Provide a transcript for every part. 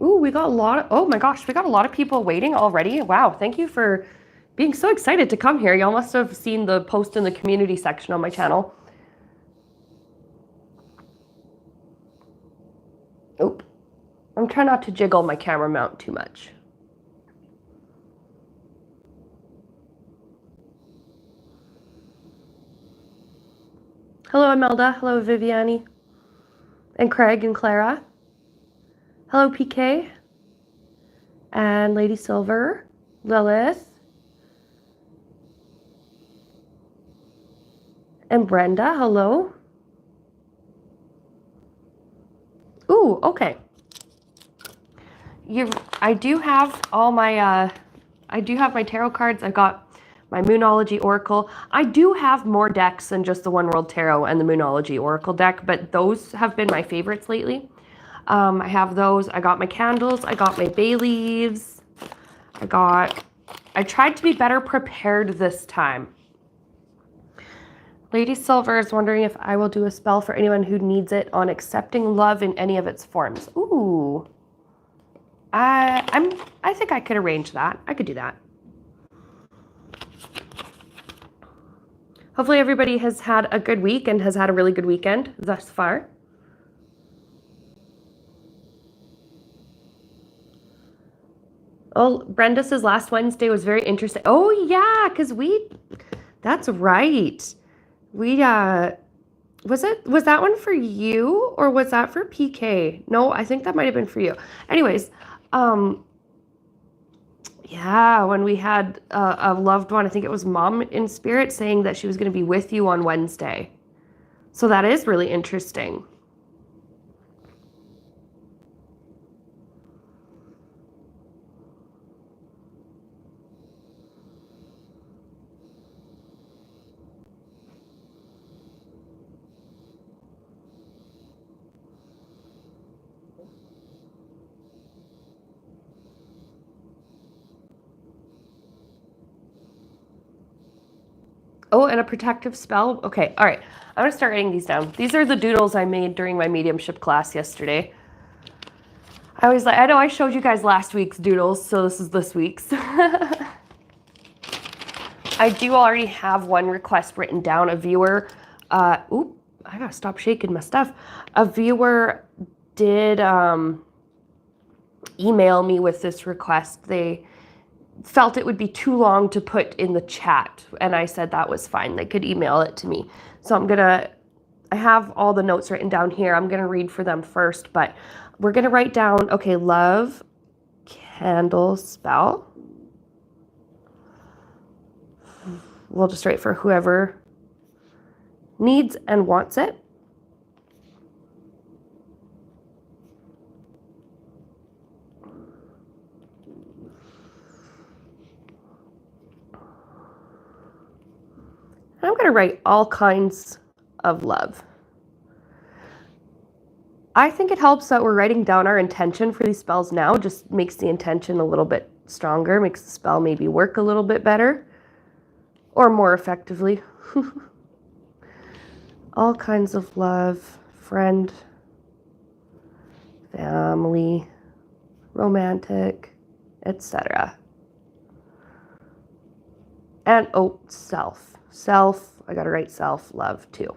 Ooh, we got a lot of, oh my gosh, we got a lot of people waiting already. Wow, thank you for being so excited to come here. Y'all must have seen the post in the community section on my channel. Oop. I'm trying not to jiggle my camera mount too much. Hello, Imelda. Hello, Viviani. And Craig and Clara. Hello, PK. And Lady Silver. Lilith. And Brenda. Hello. Ooh, okay. I do have all my I do have my tarot cards. I've got my Moonology Oracle. I do have more decks than just the One World Tarot and the Moonology Oracle deck, but those have been my favorites lately. I have those. I got my candles. I got my bay leaves. I tried to be better prepared this time. Lady Silver is wondering if I will do a spell for anyone who needs it on accepting love in any of its forms. Ooh. I think I could arrange that. I could do that. Hopefully everybody has had a good week and has had a really good weekend thus far. Oh, Brenda says last Wednesday was very interesting. Oh yeah, because that's right. Was that one for you or was that for PK? No, I think that might have been for you. Anyways, yeah, when we had a loved one, I think it was Mom in spirit saying that she was going to be with you on Wednesday. So that is really interesting. Oh, and a protective spell. Okay, all right. I'm going to start writing these down. These are the doodles I made during my mediumship class yesterday. I know I showed you guys last week's doodles, so this is this week's. I do already have one request written down. A viewer, oop, I gotta stop shaking my stuff. A viewer did email me with this request. They felt it would be too long to put in the chat, and I said that was fine. They could email it to me. So I have all the notes written down here. I'm gonna read for them first, but we're gonna write down, okay, love candle spell. We'll just write for whoever needs and wants it. I'm going to write all kinds of love. I think it helps that we're writing down our intention for these spells now. Just makes the intention a little bit stronger, makes the spell maybe work a little bit better or more effectively. All kinds of love, friend, family, romantic, etc. And oh, self. Self, I gotta write self-love too.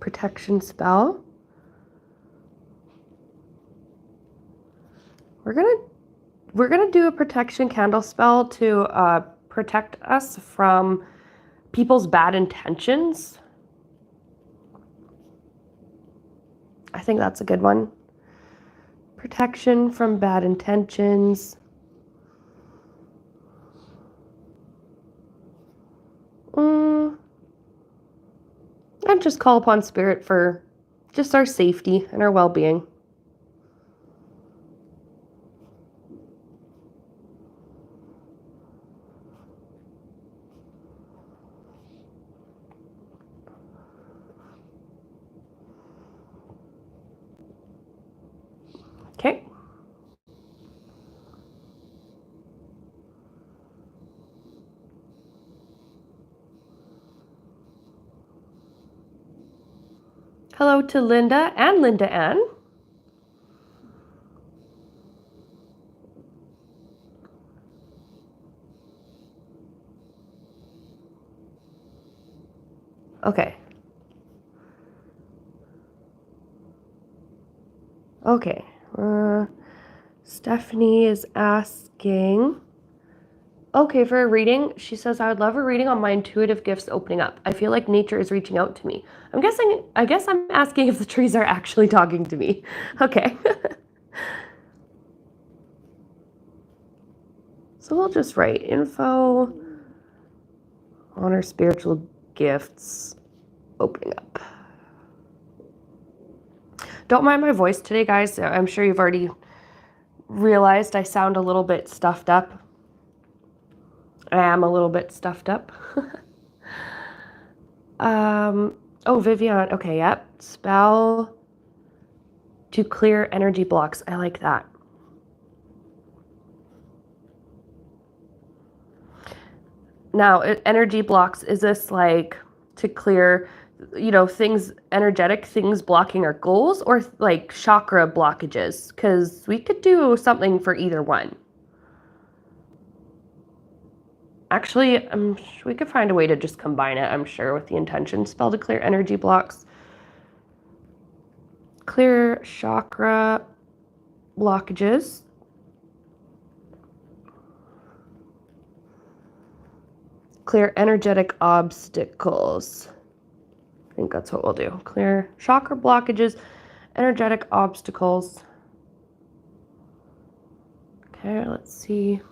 Protection spell. We're gonna do a protection candle spell to protect us from people's bad intentions. I think that's a good one. Protection from bad intentions. And just call upon spirit for just our safety and our well-being. Okay. Hello to Linda and Linda Ann. Okay. Okay. Stephanie is asking. Okay, for a reading, she says, I would love a reading on my intuitive gifts opening up. I feel like nature is reaching out to me. I guess I'm asking if the trees are actually talking to me. Okay. So we'll just write info on our spiritual gifts opening up. Don't mind my voice today, guys. I'm sure you've already realized I sound a little bit stuffed up. I am a little bit stuffed up. Oh, Vivian. Okay, yep. Spell to clear energy blocks. I like that. Now, energy blocks, is this like to clear, things, energetic things blocking our goals, or like chakra blockages? Because we could do something for either one. Actually, we could find a way to just combine it, I'm sure, with the intention. Spell to clear energy blocks. Clear chakra blockages. Clear energetic obstacles. I think that's what we'll do. Clear chakra blockages, energetic obstacles. Okay, let's see.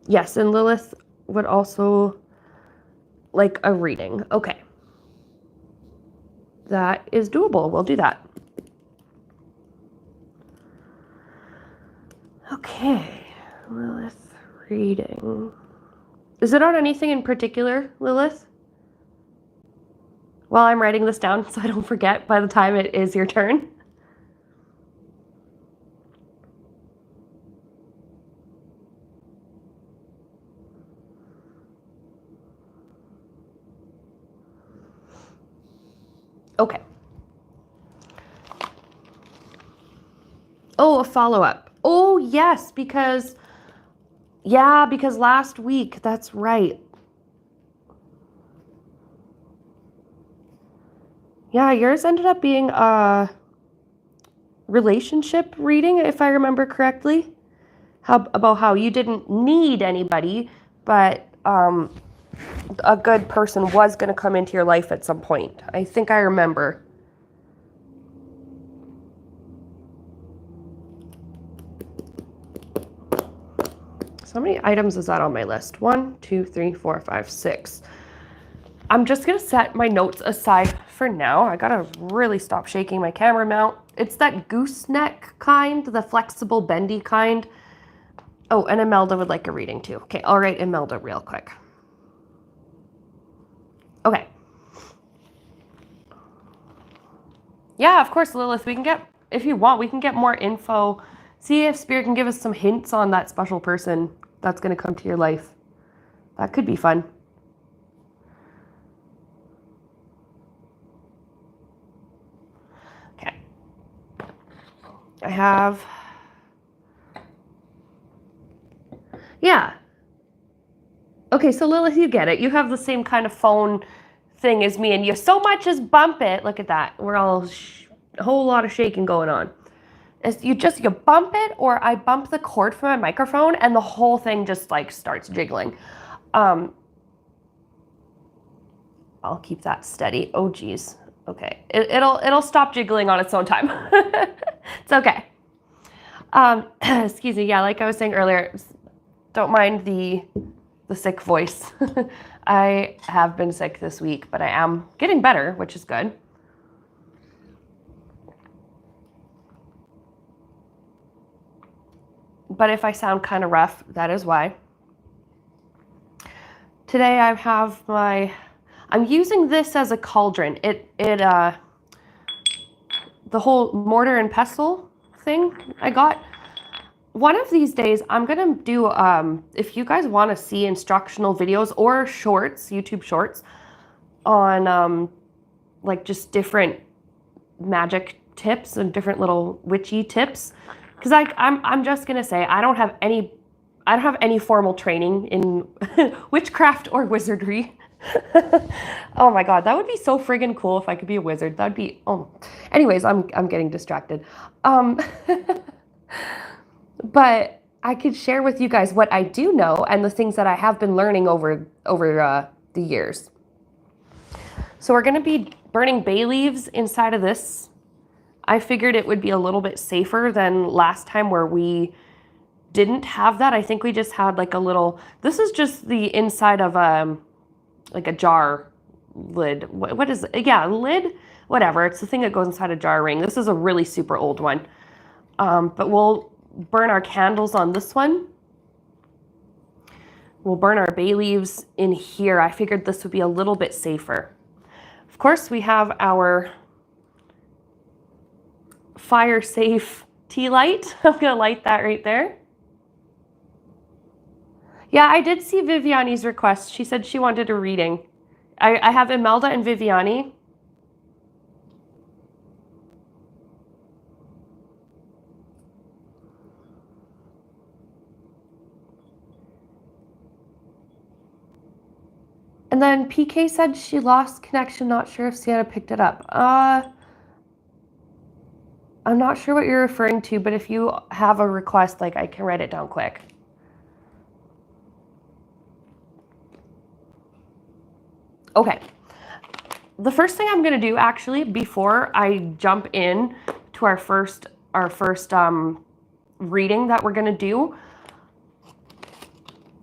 Yes, and Lilith would also like a reading. Okay. That is doable. We'll do that. Okay. Lilith reading. Is it on anything in particular, Lilith? While I'm writing this down so I don't forget by the time it is your turn. Okay. Oh, a follow-up. Oh, yes, because last week, that's right. Yeah, yours ended up being a relationship reading, if I remember correctly. About how you didn't need anybody, but a good person was going to come into your life at some point. I think I remember. So how many items is that on my list? 1, 2, 3, 4, 5, 6. I'm just going to set my notes aside for now. I got to really stop shaking my camera mount. It's that gooseneck kind, the flexible bendy kind. Oh, and Imelda would like a reading too. Okay, I'll write Imelda real quick. Okay. Yeah, of course, Lilith, if you want, we can get more info. See if Spirit can give us some hints on that special person that's going to come to your life. That could be fun. Okay. I have... Yeah. Okay, so Lilith, you get it. You have the same kind of phone thing as me, and you so much as bump it. Look at that. We're all a whole lot of shaking going on. You bump it, or I bump the cord from my microphone, and the whole thing just like starts jiggling. I'll keep that steady. Oh geez. Okay. It'll stop jiggling on its own time. It's okay. Excuse me. Yeah, like I was saying earlier, don't mind the sick voice. I have been sick this week, but I am getting better, which is good. But if I sound kind of rough, that is why. Today I have I'm using this as a cauldron. The whole mortar and pestle thing I got. One of these days, I'm going to do, if you guys want to see instructional videos or shorts, YouTube shorts, on like just different magic tips and different little witchy tips. Because I'm just gonna say I don't have any formal training in witchcraft or wizardry. Oh my god, that would be so friggin' cool if I could be a wizard. That'd be Anyways, I'm getting distracted. But I could share with you guys what I do know and the things that I have been learning over the years. So we're gonna be burning bay leaves inside of this. I figured it would be a little bit safer than last time where we didn't have that. I think we just had like a little, this is just the inside of like a jar lid. What is it? Yeah, lid, whatever. It's the thing that goes inside a jar ring. This is a really super old one. But we'll burn our candles on this one. We'll burn our bay leaves in here. I figured this would be a little bit safer. Of course, we have our fire safe tea light. I'm gonna light that right there. Yeah, I did see Viviani's request. She said she wanted a reading. I have Imelda and Viviani. And then PK said she lost connection, not sure if Sienna picked it up. I'm not sure what you're referring to, but if you have a request, like I can write it down quick. Okay. The first thing I'm gonna do actually before I jump in to our first reading that we're gonna do.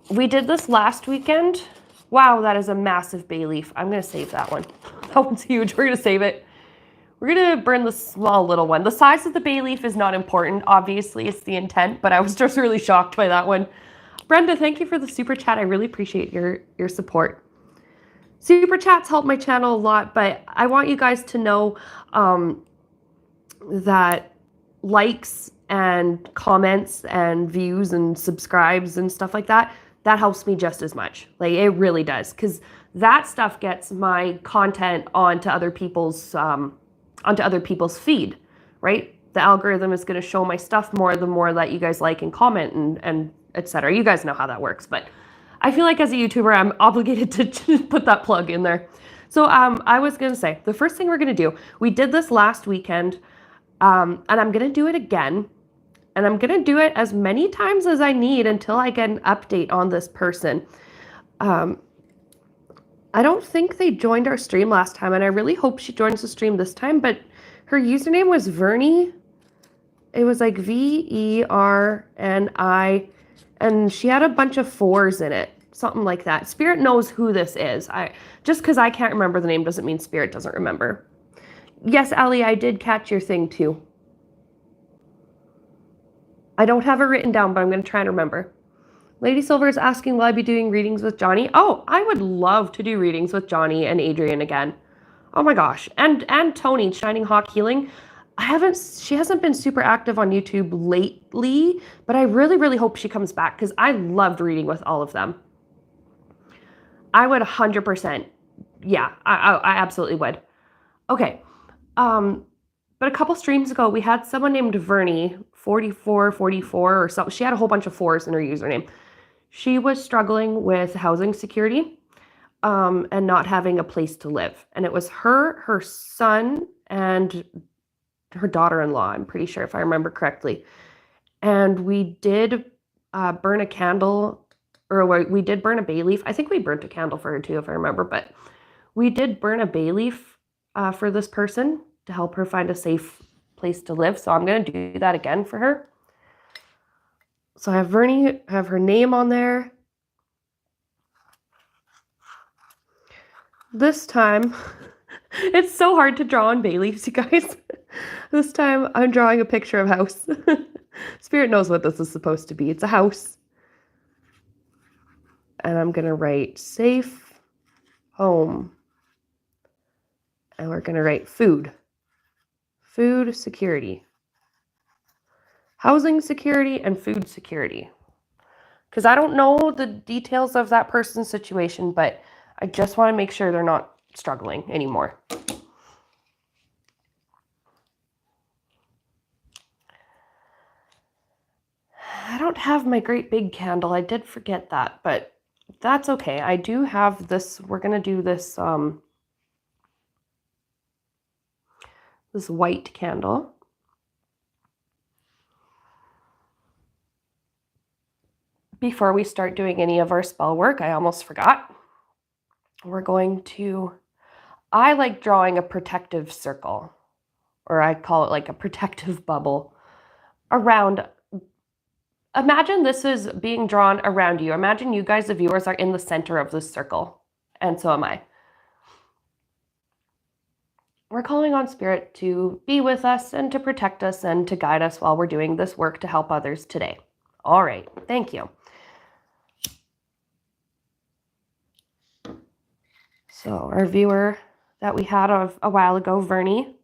We did this last weekend. Wow, that is a massive bay leaf. I'm gonna save that one. That one's huge. We're gonna save it. We're gonna burn the small little one. The size of the bay leaf is not important. Obviously, it's the intent, but I was just really shocked by that one. Brenda, thank you for the super chat. I really appreciate your support. Super chats help my channel a lot, but I want you guys to know that likes and comments and views and subscribes and stuff like that, that helps me just as much. Like it really does, because that stuff gets my content onto other people's feed, right? The algorithm is going to show my stuff more the more that you guys like and comment and etc. You guys know how that works, but I feel like as a YouTuber, I'm obligated to put that plug in there. So I was going to say, the first thing we're going to do, we did this last weekend, and I'm going to do it again. And I'm going to do it as many times as I need until I get an update on this person. I don't think they joined our stream last time, and I really hope she joins the stream this time, but her username was Vernie. It was like Verni, and she had a bunch of 4s in it, something like that. Spirit knows who this is. Just because I can't remember the name doesn't mean Spirit doesn't remember. Yes, Ali, I did catch your thing too. I don't have it written down, but I'm going to try and remember. Lady Silver is asking, will I be doing readings with Johnny? Oh, I would love to do readings with Johnny and Adrian again. Oh my gosh. And Tony, Shining Hawk Healing. She hasn't been super active on YouTube lately, but I really, really hope she comes back because I loved reading with all of them. I would 100%. Yeah, I absolutely would. Okay. But a couple streams ago, we had someone named Vernie, 4444 or something. She had a whole bunch of 4s in her username. She was struggling with housing security and not having a place to live. And it was her son, and her daughter-in-law, I'm pretty sure, if I remember correctly. And we did burn a candle, or we did burn a bay leaf. I think we burnt a candle for her too, if I remember. But we did burn a bay leaf for this person to help her find a safe place to live. So I'm going to do that again for her. So I have Vernie, I have her name on there. This time, it's so hard to draw on bay leaves, you guys. This time I'm drawing a picture of a house. Spirit knows what this is supposed to be. It's a house. And I'm going to write safe home. And we're going to write food. Food security. Housing security and food security. Because I don't know the details of that person's situation, but I just want to make sure they're not struggling anymore. I don't have my great big candle. I did forget that, but that's okay. I do have this. We're going to do this this white candle. Before we start doing any of our spell work, I almost forgot. We're going to, I like drawing a protective circle, or I call it like a protective bubble around. Imagine this is being drawn around you. Imagine you guys, the viewers, are in the center of this circle, and so am I. We're calling on Spirit to be with us and to protect us and to guide us while we're doing this work to help others today. All right, thank you. So our viewer that we had a while ago, Vernie.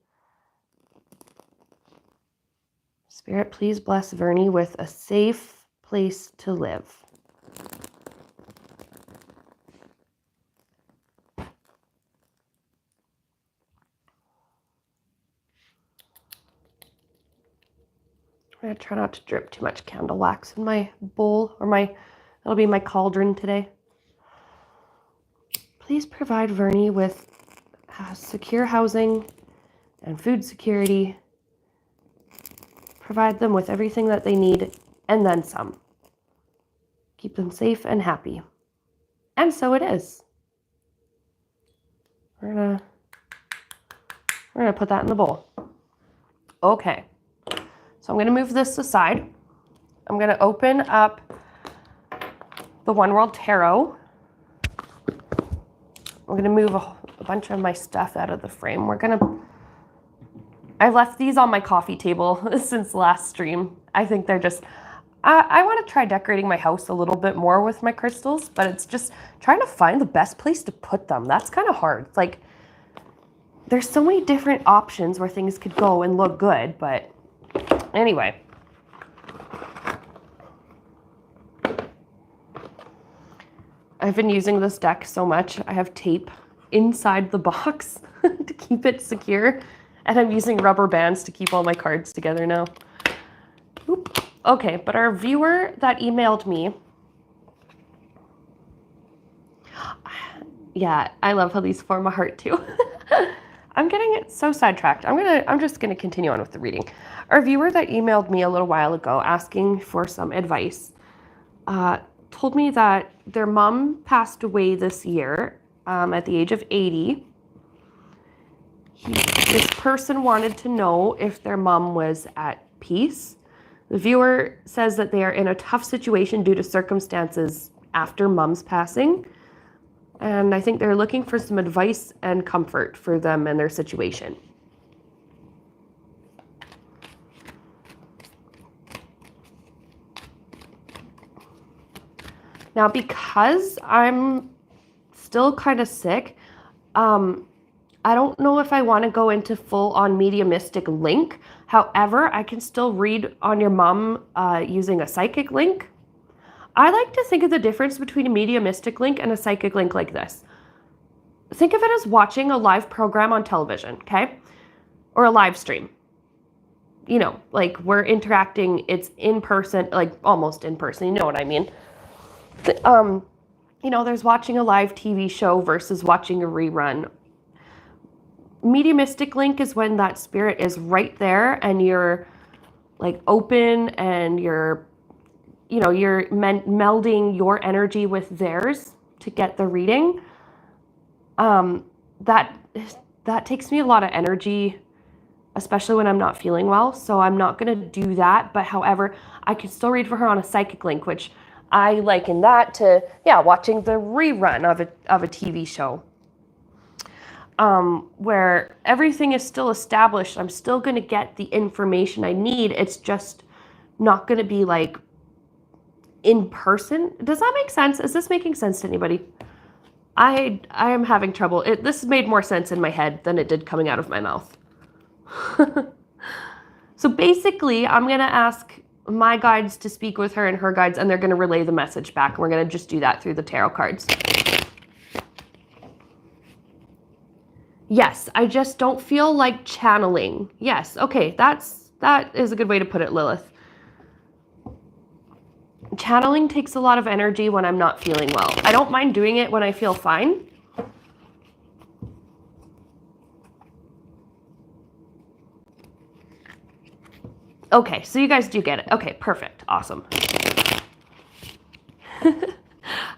Spirit, please bless Vernie with a safe place to live. I'm going to try not to drip too much candle wax in my bowl, or it'll be my cauldron today. Please provide Vernie with secure housing and food security. Provide them with everything that they need and then some. Keep them safe and happy. And so it is. We're gonna put that in the bowl. Okay. So I'm gonna move this aside. I'm gonna open up the One World Tarot. I'm gonna move a bunch of my stuff out of the frame. I left these on my coffee table since last stream. I think they're just, I want to try decorating my house a little bit more with my crystals, but it's just trying to find the best place to put them. That's kind of hard. It's like, there's so many different options where things could go and look good, but anyway. I've been using this deck so much. I have tape inside the box to keep it secure. And I'm using rubber bands to keep all my cards together now. Oop. Okay, but our viewer that emailed me. Yeah, I love how these form a heart too. I'm getting it so sidetracked. I'm just gonna continue on with the reading. Our viewer that emailed me a little while ago asking for some advice told me that their mom passed away this year at the age of 80. This person wanted to know if their mom was at peace. The viewer says that they are in a tough situation due to circumstances after mom's passing. And I think they're looking for some advice and comfort for them and their situation. Now, because I'm still kind of sick, I don't know if I want to go into full-on mediumistic link. However, I can still read on your mom using a psychic link. I like to think of the difference between a mediumistic link and a psychic link like this. Think of it as watching a live program on television, okay? Or a live stream. You know, like we're interacting, it's in person, like almost in person, you know what I mean? You know, there's watching a live TV show versus watching a rerun. Mediumistic link is when that spirit is right there and you're like open and you're melding your energy with theirs to get the reading. That takes me a lot of energy, especially when I'm not feeling well. So I'm not going to do that. But however, I can still read for her on a psychic link, which I liken that to, watching the rerun of a TV show. Where everything is still established. I'm still going to get the information I need. It's just not going to be like in person. Does that make sense? Is this making sense to anybody? I am having trouble. This made more sense in my head than it did coming out of my mouth. So basically, I'm going to ask my guides to speak with her and her guides, and they're going to relay the message back. And we're going to just do that through the tarot cards. Yes, I just don't feel like channeling. Yes, okay, that is a good way to put it, Lilith. Channeling takes a lot of energy when I'm not feeling well. I don't mind doing it when I feel fine. Okay, so you guys do get it. Okay, perfect. Awesome.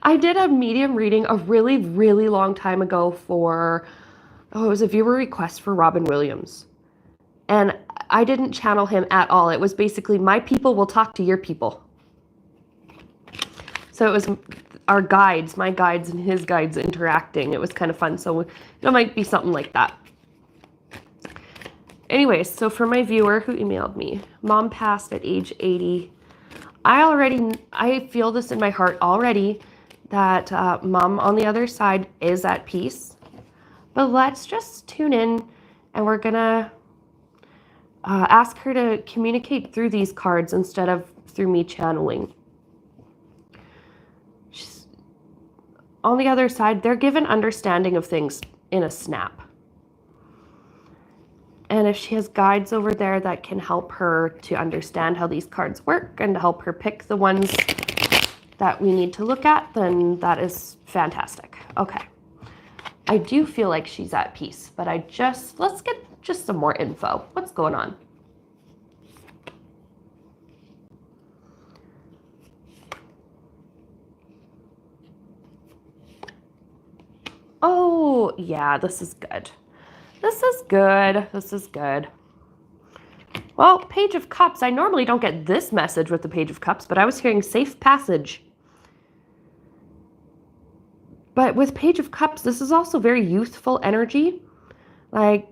I did a medium reading a really, really long time ago for, it was a viewer request for Robin Williams. And I didn't channel him at all. It was basically, my people will talk to your people. So it was our guides, my guides and his guides interacting. It was kind of fun. So it might be something like that. Anyways, so for my viewer who emailed me, mom passed at age 80. I feel this in my heart already that mom on the other side is at peace. But let's just tune in and we're gonna ask her to communicate through these cards instead of through me channeling. She's, on the other side, they're given understanding of things in a snap. And if she has guides over there that can help her to understand how these cards work and to help her pick the ones that we need to look at, then that is fantastic. Okay. I do feel like she's at peace, but let's get just some more info. What's going on? Oh, yeah, this is good. This is good. This is good. Well, Page of Cups. I normally don't get this message with the Page of Cups, but I was hearing safe passage. But with Page of Cups, this is also very youthful energy. Like,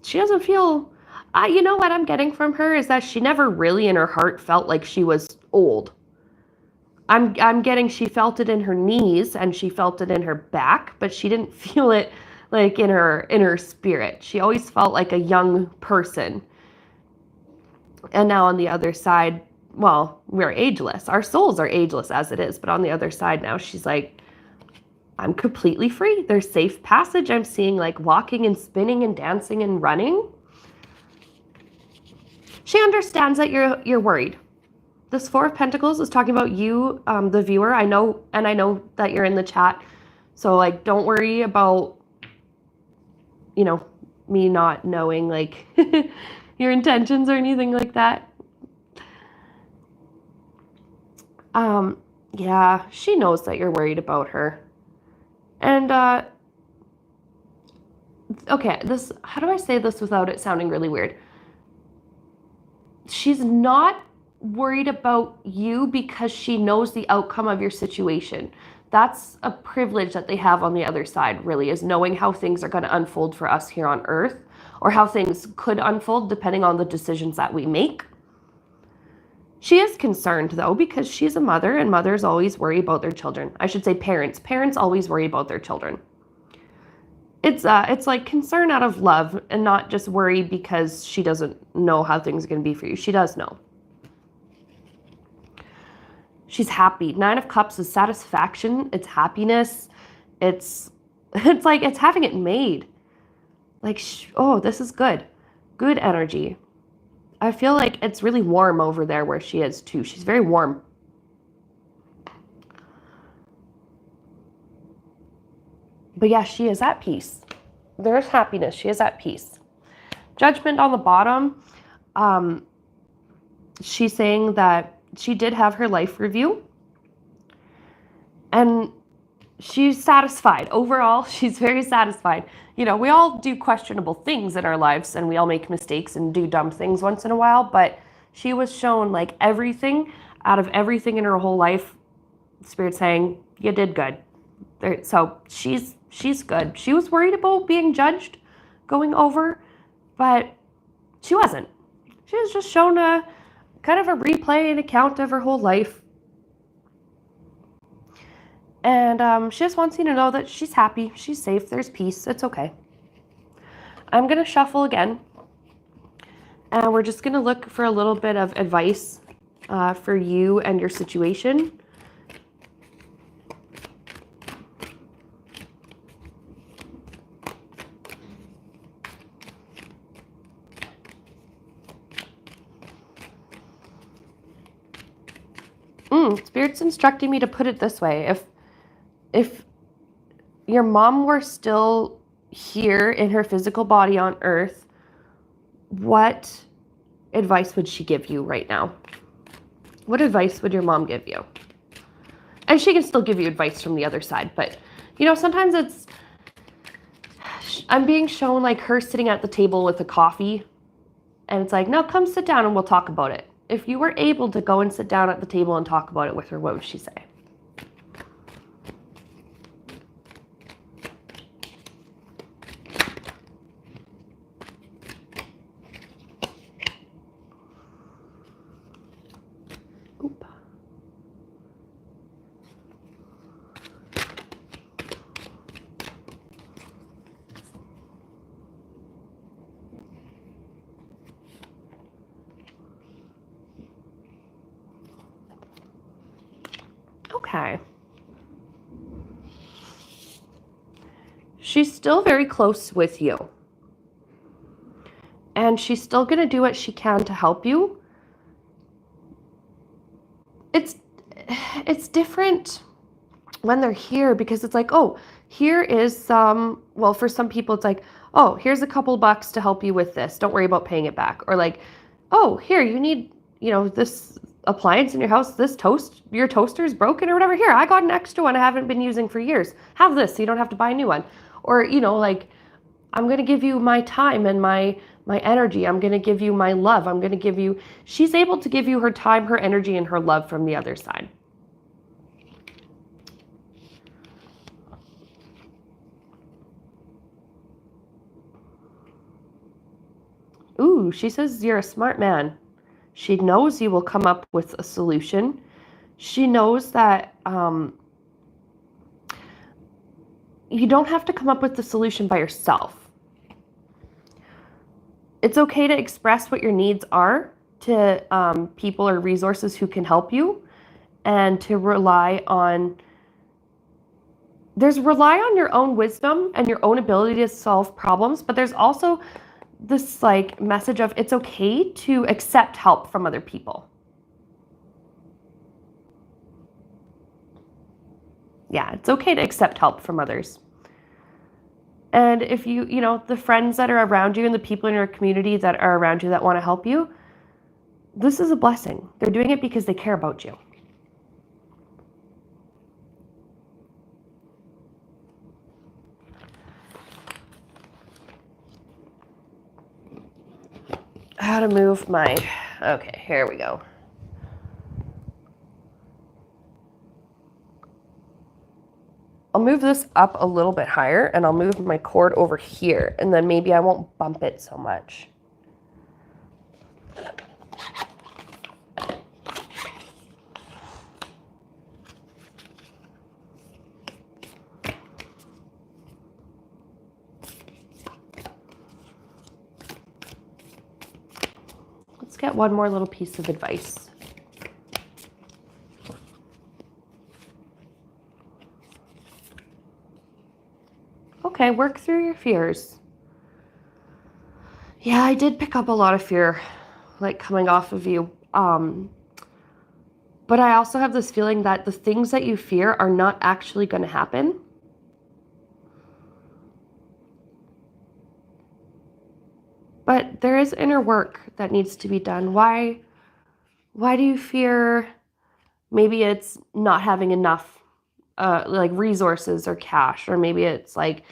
she doesn't feel... you know what I'm getting from her is that she never really in her heart felt like she was old. I'm getting she felt it in her knees and she felt it in her back, but she didn't feel it like in her spirit. She always felt like a young person. And now on the other side, well, we're ageless. Our souls are ageless as it is, but on the other side now, she's like, I'm completely free. There's safe passage. I'm seeing like walking and spinning and dancing and running. She understands that you're worried. This Four of Pentacles is talking about you, the viewer. I know that you're in the chat. So like, don't worry about, me not knowing like your intentions or anything like that. Yeah, she knows that you're worried about her. And, okay, how do I say this without it sounding really weird? She's not worried about you because she knows the outcome of your situation. That's a privilege that they have on the other side, really, is knowing how things are going to unfold for us here on Earth, or how things could unfold depending on the decisions that we make. She is concerned, though, because she's a mother, and mothers always worry about their children. I should say parents. Parents always worry about their children. It's like concern out of love and not just worry because she doesn't know how things are going to be for you. She does know. She's happy. Nine of Cups is satisfaction. It's happiness. It's like it's having it made. Like, oh, this is good. Good energy. I feel like it's really warm over there where she is too. She's very warm. But yeah, she is at peace. There's happiness. She is at peace. Judgment on the bottom. She's saying that she did have her life review. And she's satisfied. Overall, she's very satisfied. We all do questionable things in our lives and we all make mistakes and do dumb things once in a while, but she was shown like everything out of everything in her whole life. Spirit saying, you did good. So she's good. She was worried about being judged going over, but she wasn't. She was just shown a kind of a replay and account of her whole life. And she just wants you to know that she's happy, she's safe, there's peace, it's okay. I'm going to shuffle again. And we're just going to look for a little bit of advice for you and your situation. Spirit's instructing me to put it this way. If your mom were still here in her physical body on Earth, what advice would she give you right now? What advice would your mom give you? And she can still give you advice from the other side, but sometimes I'm being shown like her sitting at the table with a coffee, and it's like, no, come sit down and we'll talk about it. If you were able to go and sit down at the table and talk about it with her, what would she say? Oop. Okay. She's still very close with you. And she's still going to do what she can to help you. It's different when they're here, because it's like, oh, here is some, well, for some people it's like, oh, here's a couple bucks to help you with this. Don't worry about paying it back. Or like, oh, here, you need, this appliance in your house, your toaster is broken or whatever. Here, I got an extra one I haven't been using for years. Have this so you don't have to buy a new one. Or, like, I'm going to give you my time and my energy. I'm going to give you my love. She's able to give you her time, her energy, and her love from the other side. Ooh, she says you're a smart man. She knows you will come up with a solution. She knows that you don't have to come up with the solution by yourself. It's okay to express what your needs are to people or resources who can help you, and to rely on your own wisdom and your own ability to solve problems, but there's also this like message of it's okay to accept help from other people. Yeah, it's okay to accept help from others. And if the friends that are around you and the people in your community that are around you that want to help you, this is a blessing. They're doing it because they care about you. How to move okay, here we go. I'll move this up a little bit higher, and I'll move my cord over here, and then maybe I won't bump it so much. Let's get one more little piece of advice. Okay, work through your fears. Yeah, I did pick up a lot of fear, like coming off of you. But I also have this feeling that the things that you fear are not actually going to happen. But there is inner work that needs to be done. Why do you fear? Maybe it's not having enough like resources or cash, or maybe it's like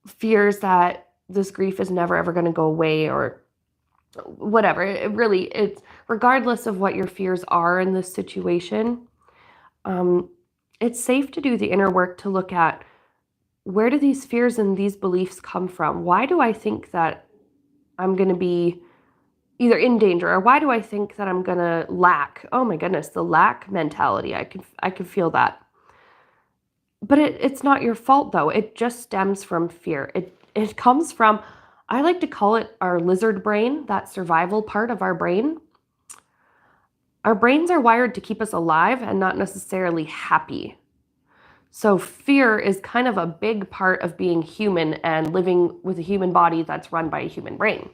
fears that this grief is never ever going to go away, or whatever. It's regardless of what your fears are in this situation, it's safe to do the inner work to look at, where do these fears and these beliefs come from? Why do I think that I'm going to be either in danger, or why do I think that I'm going to lack? Oh my goodness, the lack mentality. I can feel that. But it's not your fault though. It just stems from fear. It comes from, I like to call it our lizard brain, that survival part of our brain. Our brains are wired to keep us alive and not necessarily happy. So fear is kind of a big part of being human and living with a human body that's run by a human brain.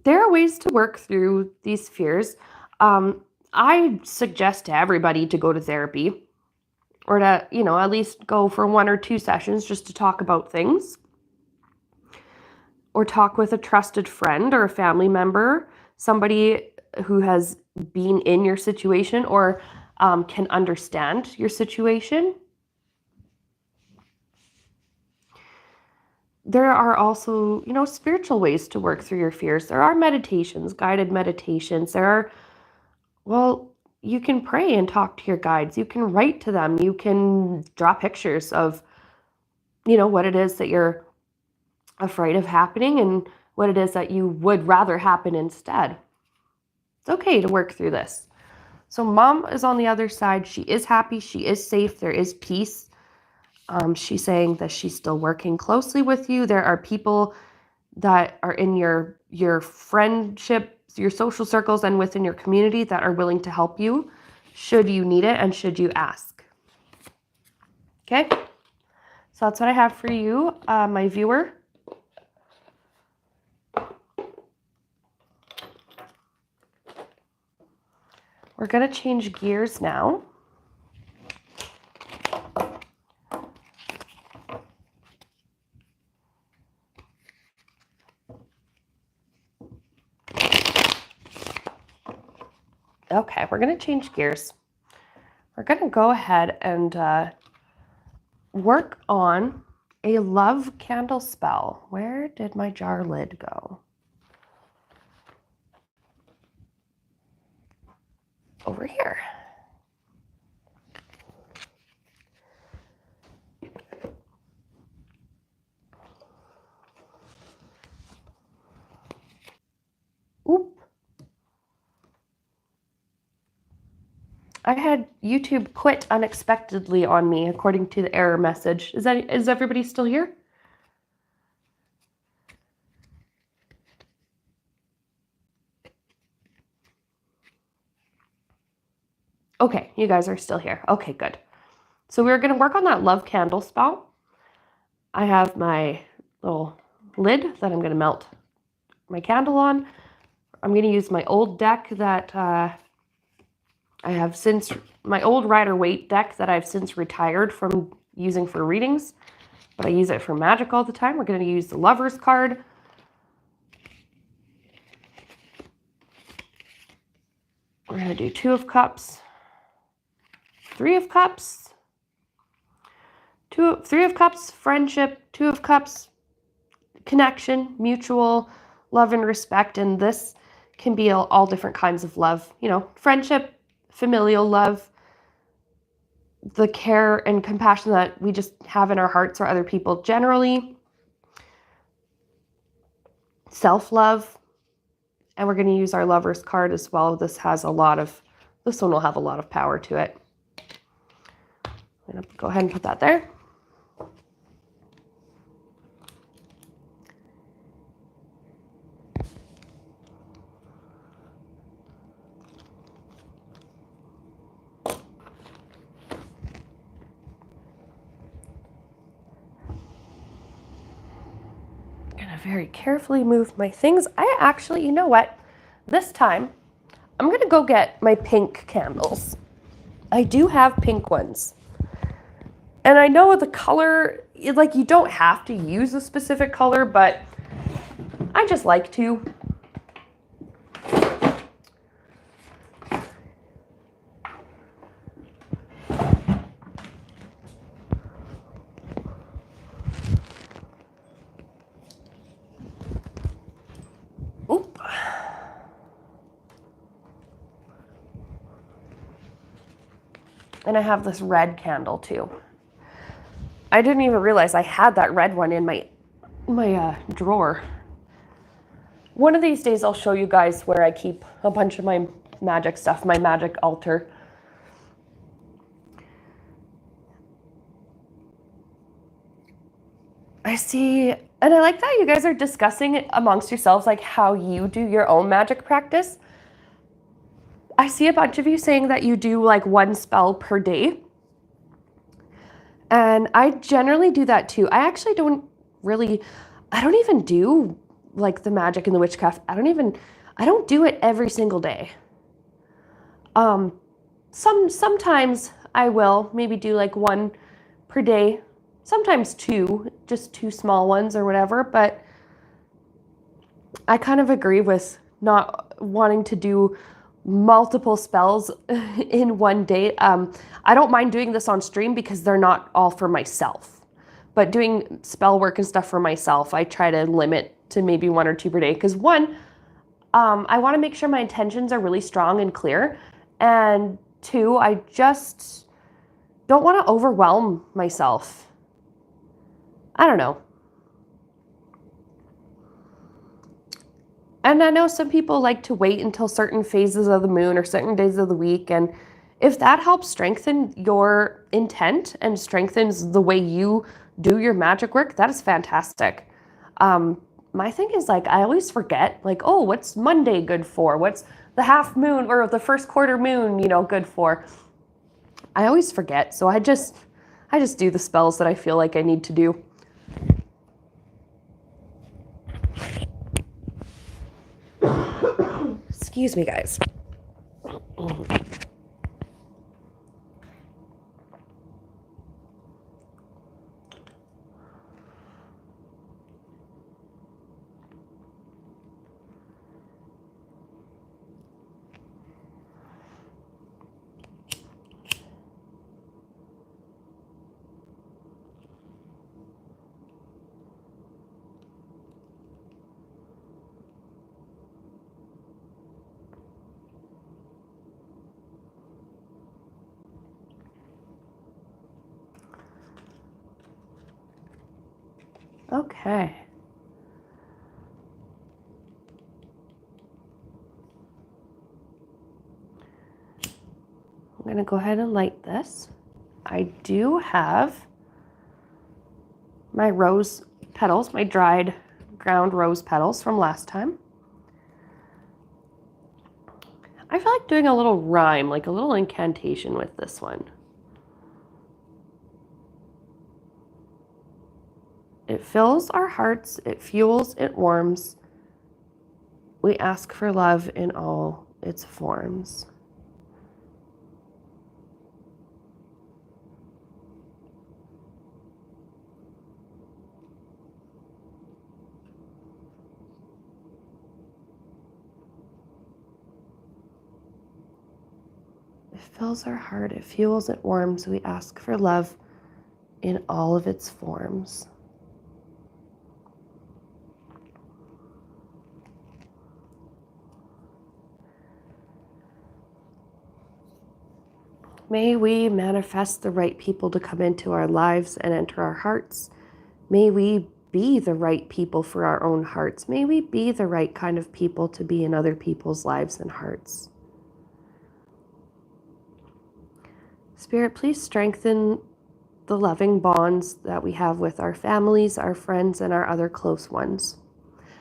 there are ways to work through these fears. I suggest to everybody to go to therapy, or to, at least go for 1 or 2 sessions just to talk about things, or talk with a trusted friend or a family member, somebody who has been in your situation or can understand your situation. There are also, spiritual ways to work through your fears. There are meditations, guided meditations. There are, well, you can pray and talk to your guides. You can write to them. You can draw pictures of, what it is that you're afraid of happening and what it is that you would rather happen instead. It's okay to work through this. So mom is on the other side. She is happy. She is safe. There is peace. She's saying that she's still working closely with you. There are people that are in your friendship, your social circles, and within your community that are willing to help you should you need it and should you ask. Okay? So that's what I have for you, my viewer. We're going to change gears now. Okay, we're going to change gears. We're going to go ahead and work on a love candle spell. Where did my jar lid go? Over here. Oop. I had YouTube quit unexpectedly on me, according to the error message. Is everybody still here? Okay, you guys are still here. Okay, good. So we're going to work on that love candle spell. I have my little lid that I'm going to melt my candle on. I'm going to use my old deck that I have since, my old Rider-Waite deck that I've since retired from using for readings, but I use it for magic all the time. We're going to use the Lover's card. We're going to do 2 of Cups, 3 of Cups, 3 of Cups, friendship, 2 of Cups, connection, mutual love and respect. And this can be all different kinds of love, friendship, familial love, the care and compassion that we just have in our hearts for other people generally, self-love, and we're going to use our Lover's card as well. This one will have a lot of power to it. I'm going to go ahead and put that there. Very carefully move my things. I actually, you know what? This time, I'm going to go get my pink candles. I do have pink ones. And I know the color, like, you don't have to use a specific color, but I just like to. And I have this red candle too. I didn't even realize I had that red one in my drawer. One of these days I'll show you guys where I keep a bunch of my magic stuff, my magic altar. I see, and I like that you guys are discussing it amongst yourselves, like how you do your own magic practice. I see a bunch of you saying that you do like 1 spell per day. And I generally do that too. I don't even do like the magic and the witchcraft, I don't do it every single day. Sometimes I will maybe do like one per day, sometimes two, just two small ones or whatever, but I kind of agree with not wanting to do multiple spells in one day. I don't mind doing this on stream because they're not all for myself, but doing spell work and stuff for myself, I try to limit to maybe one or two per day, because one, I want to make sure my intentions are really strong and clear, and two, I just don't want to overwhelm myself. I don't know. And I know some people like to wait until certain phases of the moon or certain days of the week, and if that helps strengthen your intent and strengthens the way you do your magic work, that is fantastic. My thing is, like, I always forget, like, oh, what's Monday good for? What's the half moon or the first quarter moon, good for? I always forget, so I just do the spells that I feel like I need to do. Excuse me, guys. Okay. I'm going to go ahead and light this. I do have my rose petals, my dried ground rose petals from last time. I feel like doing a little rhyme, like a little incantation with this one. It fills our hearts, it fuels, it warms. We ask for love in all its forms. It fills our heart, it fuels, it warms. We ask for love in all of its forms. May we manifest the right people to come into our lives and enter our hearts. May we be the right people for our own hearts. May we be the right kind of people to be in other people's lives and hearts. Spirit, please strengthen the loving bonds that we have with our families, our friends, and our other close ones.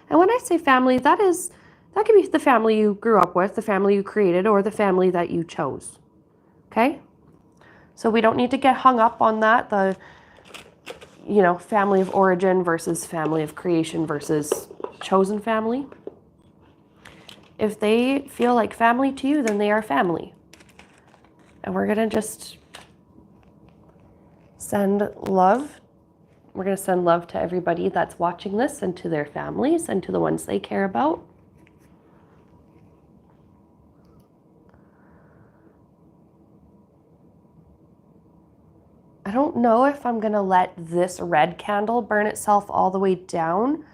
And when I say family, that could be the family you grew up with, the family you created, or the family that you chose. Okay? So we don't need to get hung up on that, the family of origin versus family of creation versus chosen family. If they feel like family to you, then they are family. And we're going to just send love. We're going to send love to everybody that's watching this and to their families and to the ones they care about. I don't know if I'm going to let this red candle burn itself all the way down.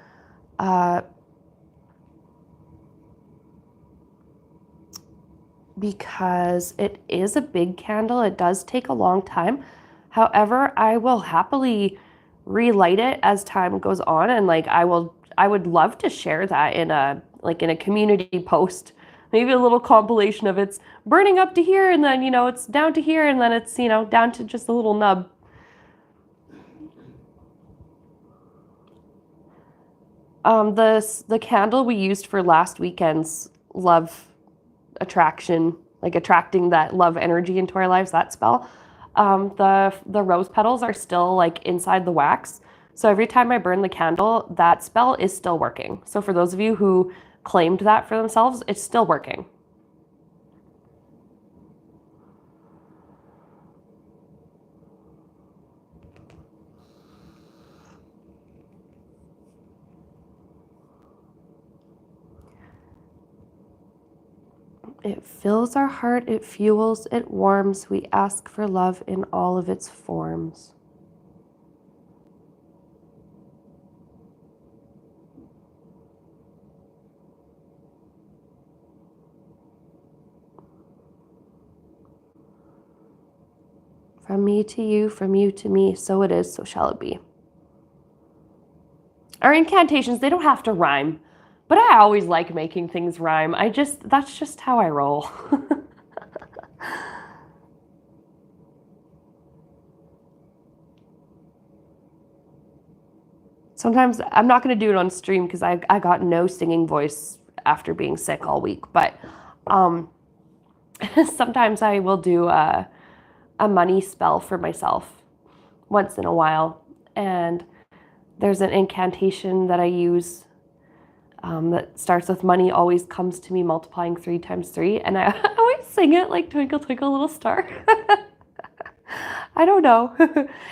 Because it is a big candle. It does take a long time. However, I will happily relight it as time goes on, and I would love to share that in a community post. Maybe a little compilation of it's burning up to here, and then it's down to here, and then it's down to just a little nub. The candle we used for last weekend's love attraction, attracting that love energy into our lives, that spell. The rose petals are still inside the wax, So every time I burn the candle, that spell is still working. So for those of you who claimed that for themselves, it's still working. It fills our heart, it fuels, it warms. We ask for love in all of its forms. From me to you, from you to me, so it is, so shall it be. Our incantations, they don't have to rhyme, but I always like making things rhyme. That's just how I roll. Sometimes I'm not going to do it on stream because I got no singing voice after being sick all week, but sometimes I will do a money spell for myself once in a while. And there's an incantation that I use that starts with money always comes to me multiplying 3 times 3. And I always sing it like Twinkle, Twinkle, Little Star. I don't know.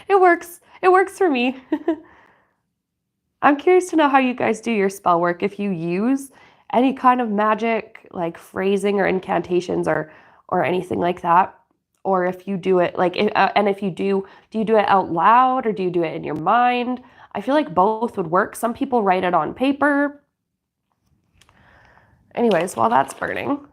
It works. It works for me. I'm curious to know how you guys do your spell work. If you use any kind of magic, like phrasing or incantations or anything like that, or if you do it like, and if you do you do it out loud or do you do it in your mind? I feel like both would work. Some people write it on paper. Anyways, while that's burning,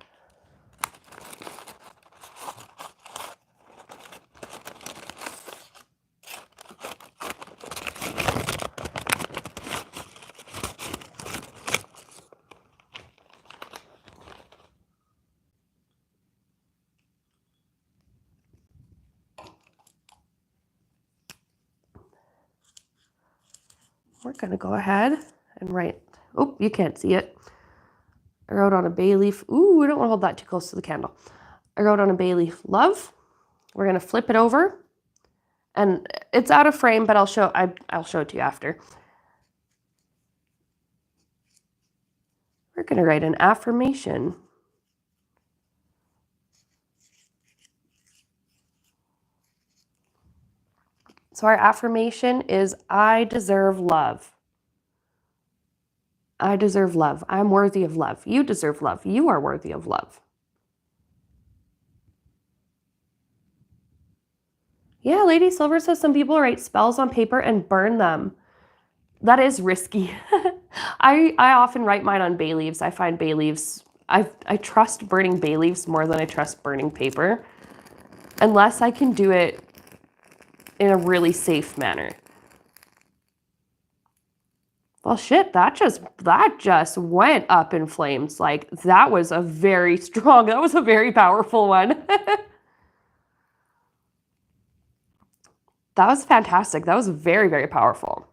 we're going to go ahead and write. Oh, you can't see it. I wrote on a bay leaf. Ooh, I don't want to hold that too close to the candle. I wrote on a bay leaf, love. We're going to flip it over. And it's out of frame, but I'll show it to you after. We're going to write an affirmation. So our affirmation is, I deserve love. I deserve love. I'm worthy of love. You deserve love. You are worthy of love. Yeah, Lady Silver says some people write spells on paper and burn them. That is risky. I often write mine on bay leaves. I find bay leaves, I trust burning bay leaves more than I trust burning paper, unless I can do it in a really safe manner. Well, shit, that just went up in flames. Like, that was a very powerful one. That was fantastic. That was very, very powerful.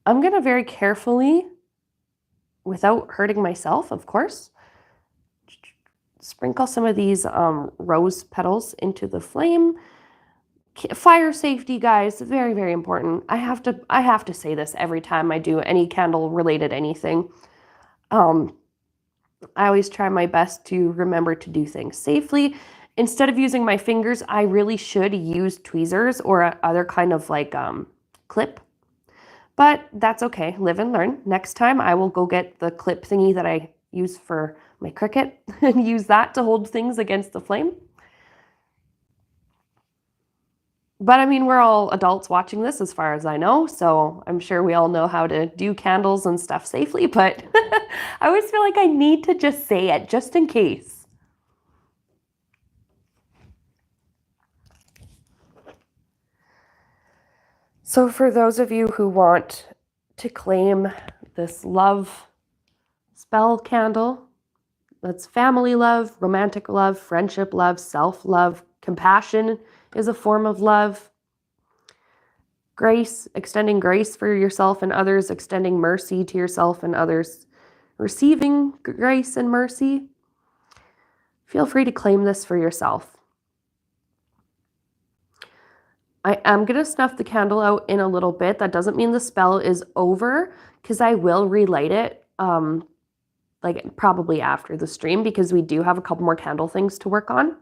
I'm going to very carefully, without hurting myself, of course, sprinkle some of these rose petals into the flame. Fire safety, guys, very, very important. I have to say this every time I do any candle related anything. I always try my best to remember to do things safely. Instead of using my fingers, I really should use tweezers or other kind of like clip. But that's okay. Live and learn. Next time I will go get the clip thingy that I use for my Cricut and use that to hold things against the flame. But I mean, we're all adults watching this as far as I know, so I'm sure we all know how to do candles and stuff safely, but I always feel like I need to just say it just in case. So for those of you who want to claim this love spell candle, that's family love, romantic love, friendship love, self-love, compassion is a form of love. Grace, extending grace for yourself and others, extending mercy to yourself and others, receiving grace and mercy. Feel free to claim this for yourself. I am going to snuff the candle out in a little bit. That doesn't mean the spell is over, because I will relight it like probably after the stream, because we do have a couple more candle things to work on.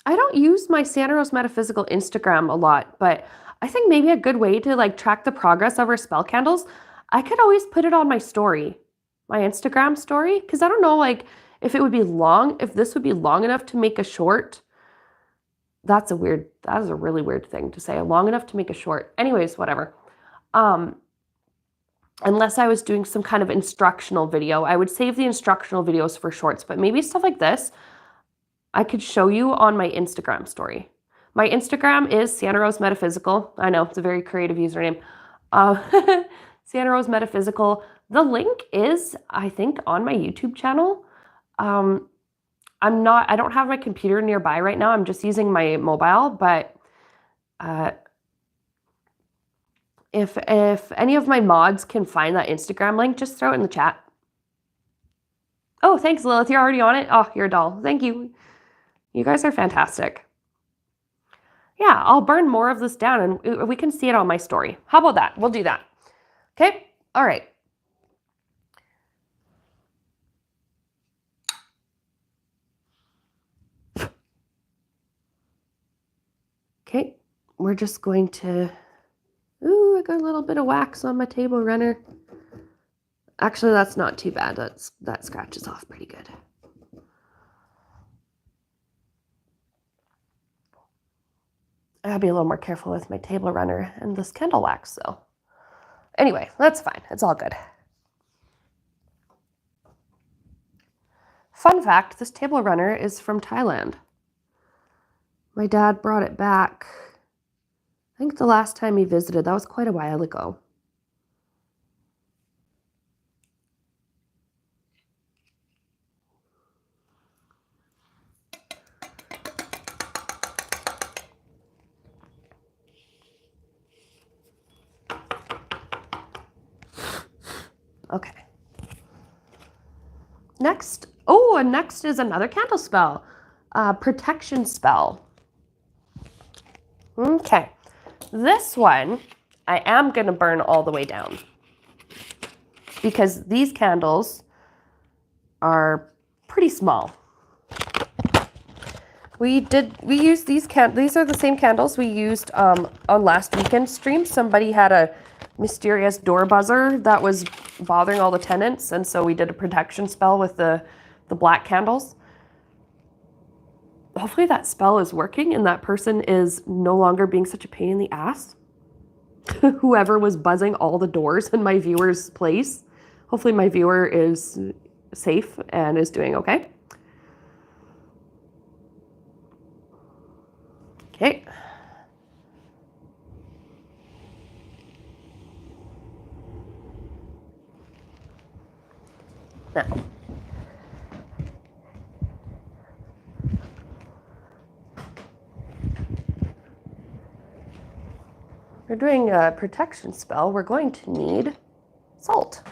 I don't use my Santa Rose Metaphysical Instagram a lot, but I think maybe a good way to like track the progress of our spell candles, I could always put it on my story, my Instagram story, because I don't know like if it would be long, if this would be long enough to make a short. That is a really weird thing to say, long enough to make a short. Anyways, whatever. Unless I was doing some kind of instructional video, I would save the instructional videos for shorts, but maybe stuff like this, I could show you on my Instagram story. My Instagram is Santa Rose Metaphysical. I know, it's a very creative username. Santa Rose Metaphysical. The link is, I think, on my YouTube channel. I don't have my computer nearby right now. I'm just using my mobile, but if any of my mods can find that Instagram link, just throw it in the chat. Oh, thanks, Lilith. You're already on it? Oh, you're a doll. Thank you. You guys are fantastic. Yeah, I'll burn more of this down and we can see it on my story. How about that? We'll do that. Okay? All right. Okay, we're just going to... Ooh, I got a little bit of wax on my table runner. Actually, that's not too bad. That scratches off pretty good. I gotta be a little more careful with my table runner and this candle wax, so. Anyway, that's fine. It's all good. Fun fact, this table runner is from Thailand. My dad brought it back, I think the last time he visited. That was quite a while ago. Okay. Next, and next is another candle spell, protection spell. Okay, this one I am going to burn all the way down because these candles are pretty small. We used these are the same candles we used on last weekend's stream. Somebody had a mysterious door buzzer that was bothering all the tenants, and so we did a protection spell with the black candles. Hopefully that spell is working and that person is no longer being such a pain in the ass. Whoever was buzzing all the doors in my viewer's place. Hopefully my viewer is safe and is doing okay. Okay. Now, we're doing a protection spell. We're going to need salt.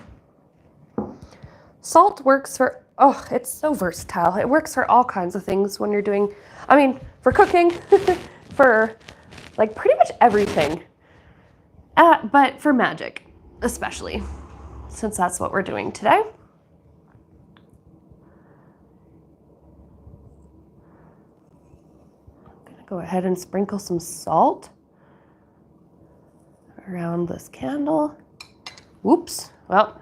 Salt works for, it's so versatile. It works for all kinds of things when you're doing, for cooking, for like pretty much everything. But for magic, especially, since that's what we're doing today. I'm gonna go ahead and sprinkle some salt around this candle. Whoops, well,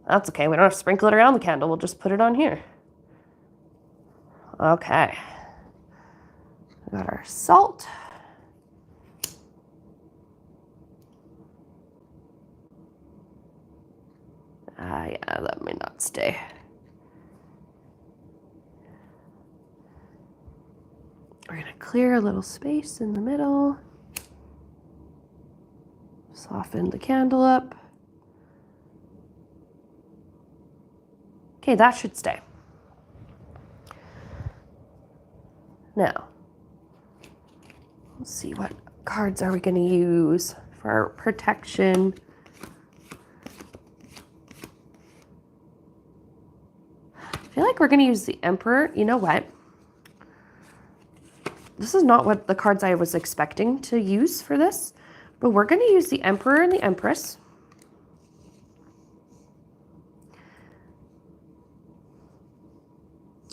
that's okay. We don't have to sprinkle it around the candle. We'll just put it on here. Okay. We got our salt. Yeah, that may not stay. We're gonna clear a little space in the middle. Soften the candle up. Okay, that should stay. Now, let's see, what cards are we going to use for our protection? we're going to use the Emperor. You know what? This is not what the cards I was expecting to use for this, but we're going to use the Emperor and the Empress.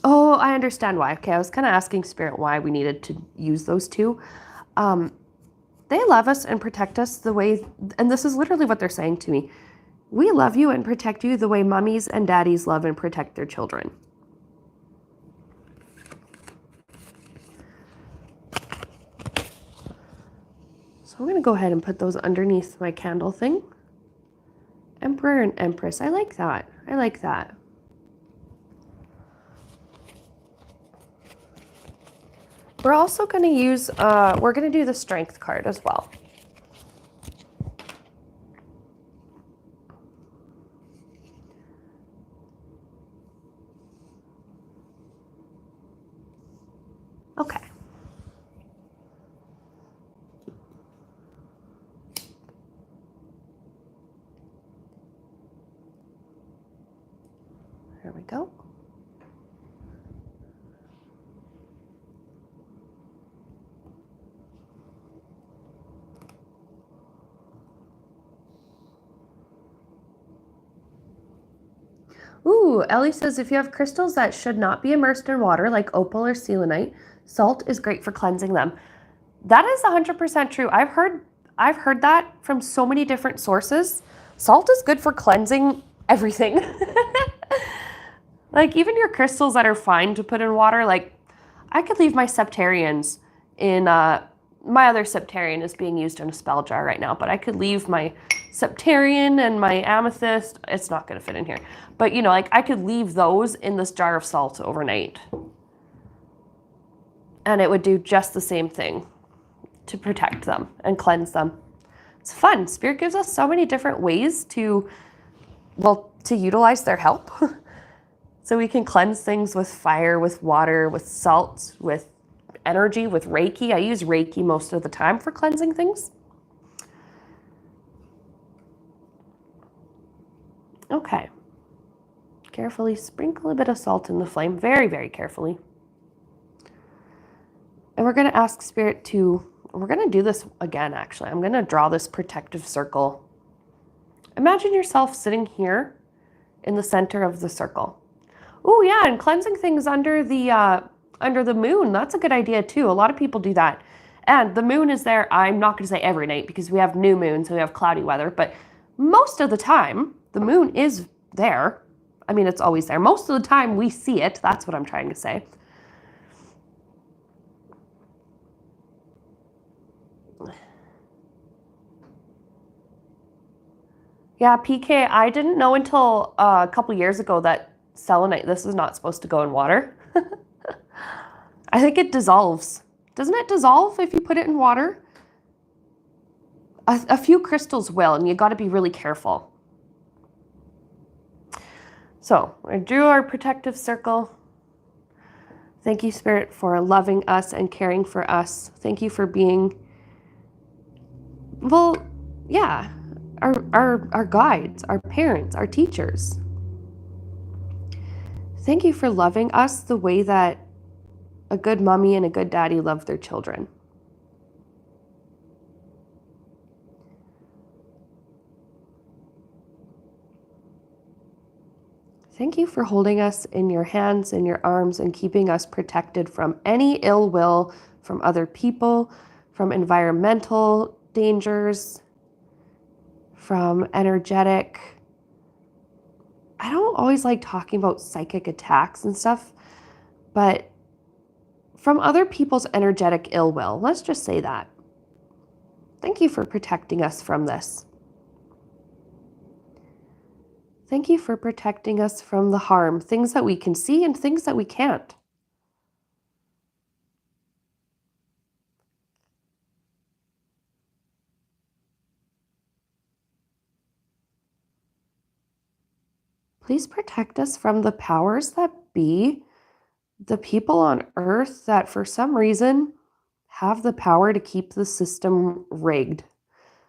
Oh, I understand why. Okay, I was kind of asking Spirit why we needed to use those two. They love us and protect us the way, and this is literally what they're saying to me. We love you and protect you the way mummies and daddies love and protect their children. So I'm going to go ahead and put those underneath my candle thing. Emperor and Empress. I like that. I like that. We're also going to use, we're going to do the Strength card as well. Okay. There we go. Ooh, Ellie says if you have crystals that should not be immersed in water, like opal or selenite, salt is great for cleansing them. That is 100% true. I've heard that from so many different sources. Salt is good for cleansing everything. Like even your crystals that are fine to put in water, like I could leave my septarians in, my other septarian is being used in a spell jar right now, but I could leave my septarian and my amethyst, it's not going to fit in here, but you know, like I could leave those in this jar of salt overnight. And it would do just the same thing to protect them and cleanse them. It's fun. Spirit gives us so many different ways to, well, to utilize their help. So we can cleanse things with fire, with water, with salt, with energy, with Reiki. I use Reiki most of the time for cleansing things. Okay. Carefully sprinkle a bit of salt in the flame, very, very carefully. And we're going to ask Spirit to, we're going to do this again, actually. I'm going to draw this protective circle. Imagine yourself sitting here in the center of the circle. Oh yeah, and cleansing things under the moon. That's a good idea too. A lot of people do that. And the moon is there, I'm not going to say every night because we have new moons, so we have cloudy weather, but most of the time the moon is there. I mean, it's always there. Most of the time we see it. That's what I'm trying to say. Yeah, PK, I didn't know until a couple years ago that selenite, this is not supposed to go in water. I think it dissolves. Doesn't it dissolve if you put it in water? A few crystals will, and you got to be really careful. So I drew our protective circle. Thank you, Spirit, for loving us and caring for us. Thank you for being, well, yeah, our guides, our parents, our teachers. Thank you for loving us the way that a good mommy and a good daddy love their children. Thank you for holding us in your hands and your arms and keeping us protected from any ill will from other people, from environmental dangers, from energetic. I don't always like talking about psychic attacks and stuff, but from other people's energetic ill will. Let's just say that. Thank you for protecting us from this. Thank you for protecting us from the harm, things that we can see and things that we can't. Please protect us from the powers that be, the people on Earth that for some reason have the power to keep the system rigged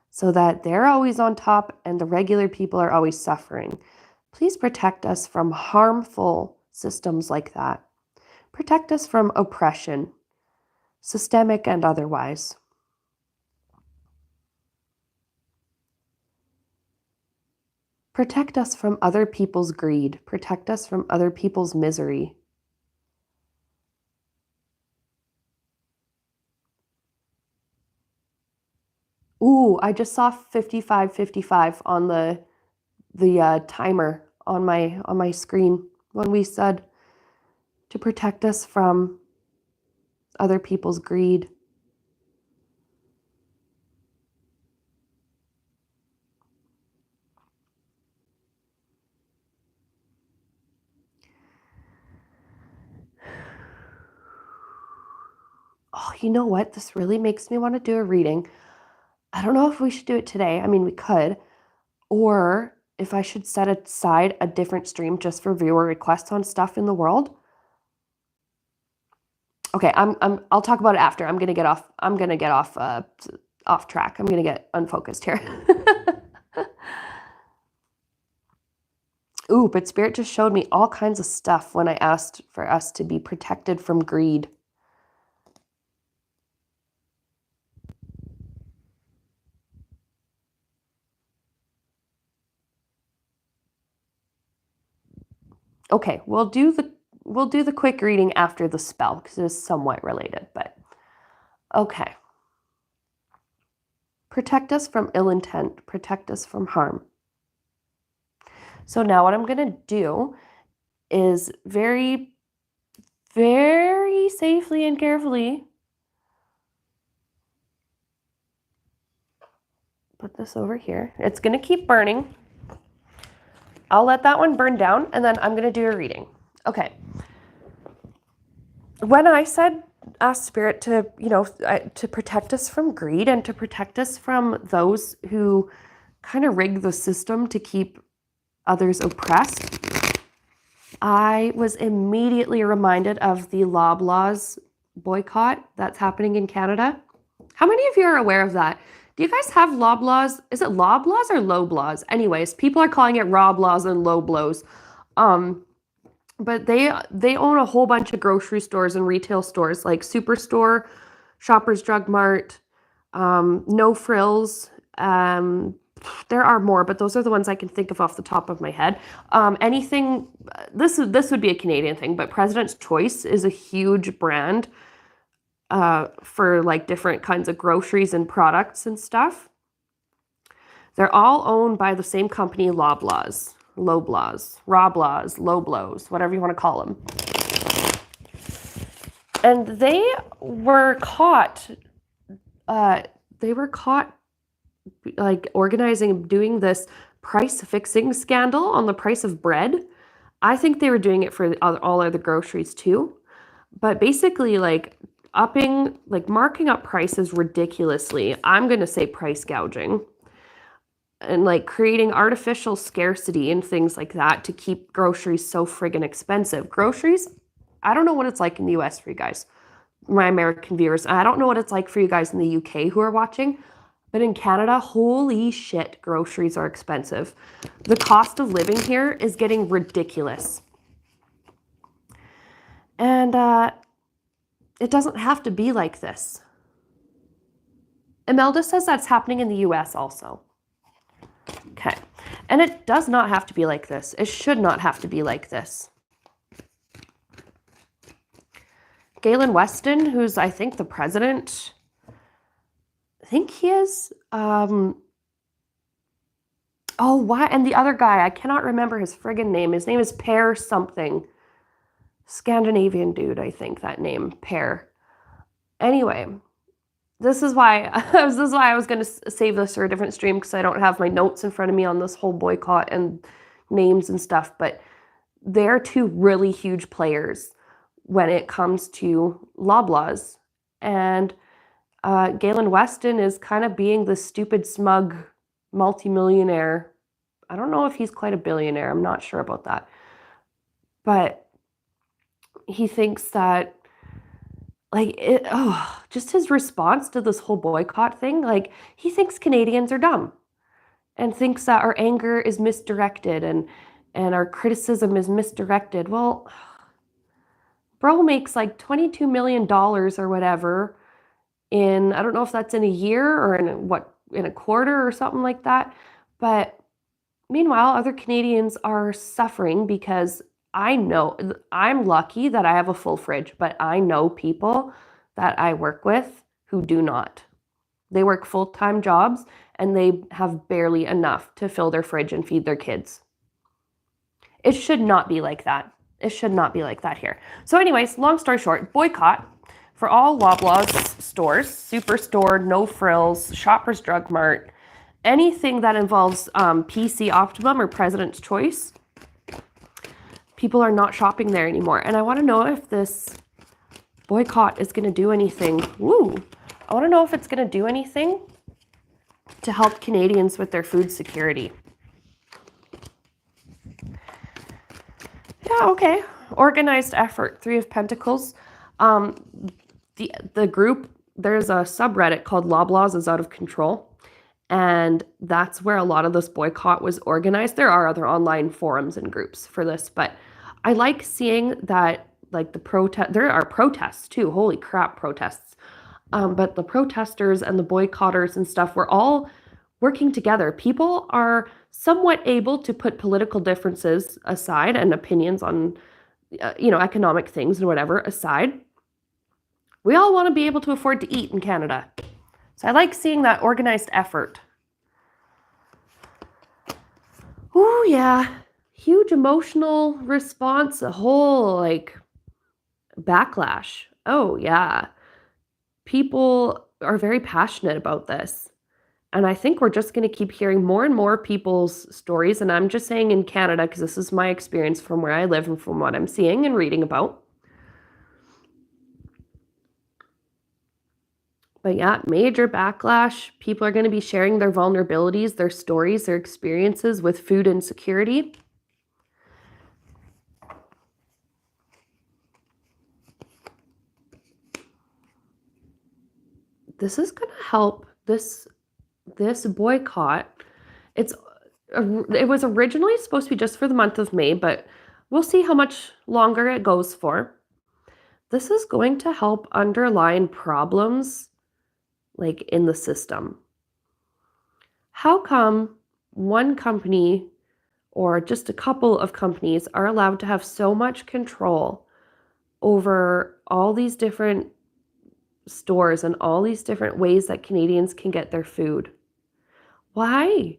so that they're always on top and the regular people are always suffering. Please protect us from harmful systems like that. Protect us from oppression, systemic and otherwise. Protect us from other people's greed. Protect us from other people's misery. Ooh, I just saw 55:55 on the timer on my screen when we said to protect us from other people's greed. Oh, you know what? This really makes me want to do a reading. I don't know if we should do it today. I mean, we could. Or if I should set aside a different stream just for viewer requests on stuff in the world. Okay, I'll talk about it after. I'm gonna get off track. I'm gonna get unfocused here. Ooh, but Spirit just showed me all kinds of stuff when I asked for us to be protected from greed. Okay, we'll do the quick reading after the spell because it is somewhat related, but okay. Protect us from ill intent, protect us from harm. So now what I'm going to do is very, very safely and carefully put this over here. It's going to keep burning. I'll let that one burn down, and then I'm going to do a reading. Okay. When I said ask Spirit to, to protect us from greed and to protect us from those who kind of rig the system to keep others oppressed, I was immediately reminded of the Loblaws boycott that's happening in Canada. How many of you are aware of that? Do you guys have Loblaws? Is it Loblaws or Loblaws? Anyways, people are calling it Roblaws and Loblaws. But they own a whole bunch of grocery stores and retail stores like Superstore, Shoppers Drug Mart, No Frills. There are more, but those are the ones I can think of off the top of my head. Anything, this would be a Canadian thing, but President's Choice is a huge brand for like different kinds of groceries and products and stuff. They're all owned by the same company, Loblaws, Roblaws, Loblaws, whatever you want to call them. And they were caught like organizing, doing this price fixing scandal on the price of bread. I think they were doing it for all other groceries too. But basically like marking up prices ridiculously. I'm going to say price gouging. And like creating artificial scarcity and things like that to keep groceries so friggin' expensive. Groceries, I don't know what it's like in the US for you guys, my American viewers. I don't know what it's like for you guys in the UK who are watching, but in Canada, holy shit, groceries are expensive. The cost of living here is getting ridiculous. And it doesn't have to be like this. Imelda says that's happening in the US also. Okay, and it does not have to be like this. It should not have to be like this. Galen Weston, who's I think the president, I think he is. Oh, why? And the other guy, I cannot remember his friggin' name. His name is Per something. Scandinavian dude, I think that name, Per. Anyway. This is why I was going to save this for a different stream because I don't have my notes in front of me on this whole boycott and names and stuff. But they're two really huge players when it comes to Loblaws. And Galen Weston is kind of being the stupid, smug multimillionaire. I don't know if he's quite a billionaire. I'm not sure about that. But he thinks that just his response to this whole boycott thing, like he thinks Canadians are dumb and thinks that our anger is misdirected and our criticism is misdirected. Well, Bro makes like $22 million or whatever in, I don't know if that's in a year or in a quarter or something like that. But meanwhile, other Canadians are suffering because I know I'm lucky that I have a full fridge, but I know people that I work with who do not. They work full-time jobs and they have barely enough to fill their fridge and feed their kids. It should not be like that. It should not be like that here. So anyways, long story short, boycott for all Loblaws stores, Superstore, No Frills, Shoppers Drug Mart, anything that involves PC Optimum or President's Choice. People are not shopping there anymore. And I want to know if this boycott is going to do anything. I want to know if it's going to do anything to help Canadians with their food security. Yeah, okay. Organized effort, 3 of Pentacles. The group, there's a subreddit called Loblaws is Out of Control. And that's where a lot of this boycott was organized. There are other online forums and groups for this, but I like seeing that, like, there are protests too. Holy crap, protests. But the protesters and the boycotters and stuff, we're all working together. People are somewhat able to put political differences aside and opinions on, economic things and whatever aside. We all want to be able to afford to eat in Canada. So I like seeing that organized effort. Ooh, yeah. Huge emotional response, a whole, backlash. Oh, yeah. People are very passionate about this. And I think we're just going to keep hearing more and more people's stories. And I'm just saying in Canada, because this is my experience from where I live and from what I'm seeing and reading about. But yeah, major backlash. People are going to be sharing their vulnerabilities, their stories, their experiences with food insecurity. This is going to help this boycott. It was originally supposed to be just for the month of May, but we'll see how much longer it goes for. This is going to help underline problems in the system. How come one company or just a couple of companies are allowed to have so much control over all these different stores and all these different ways that Canadians can get their food? Why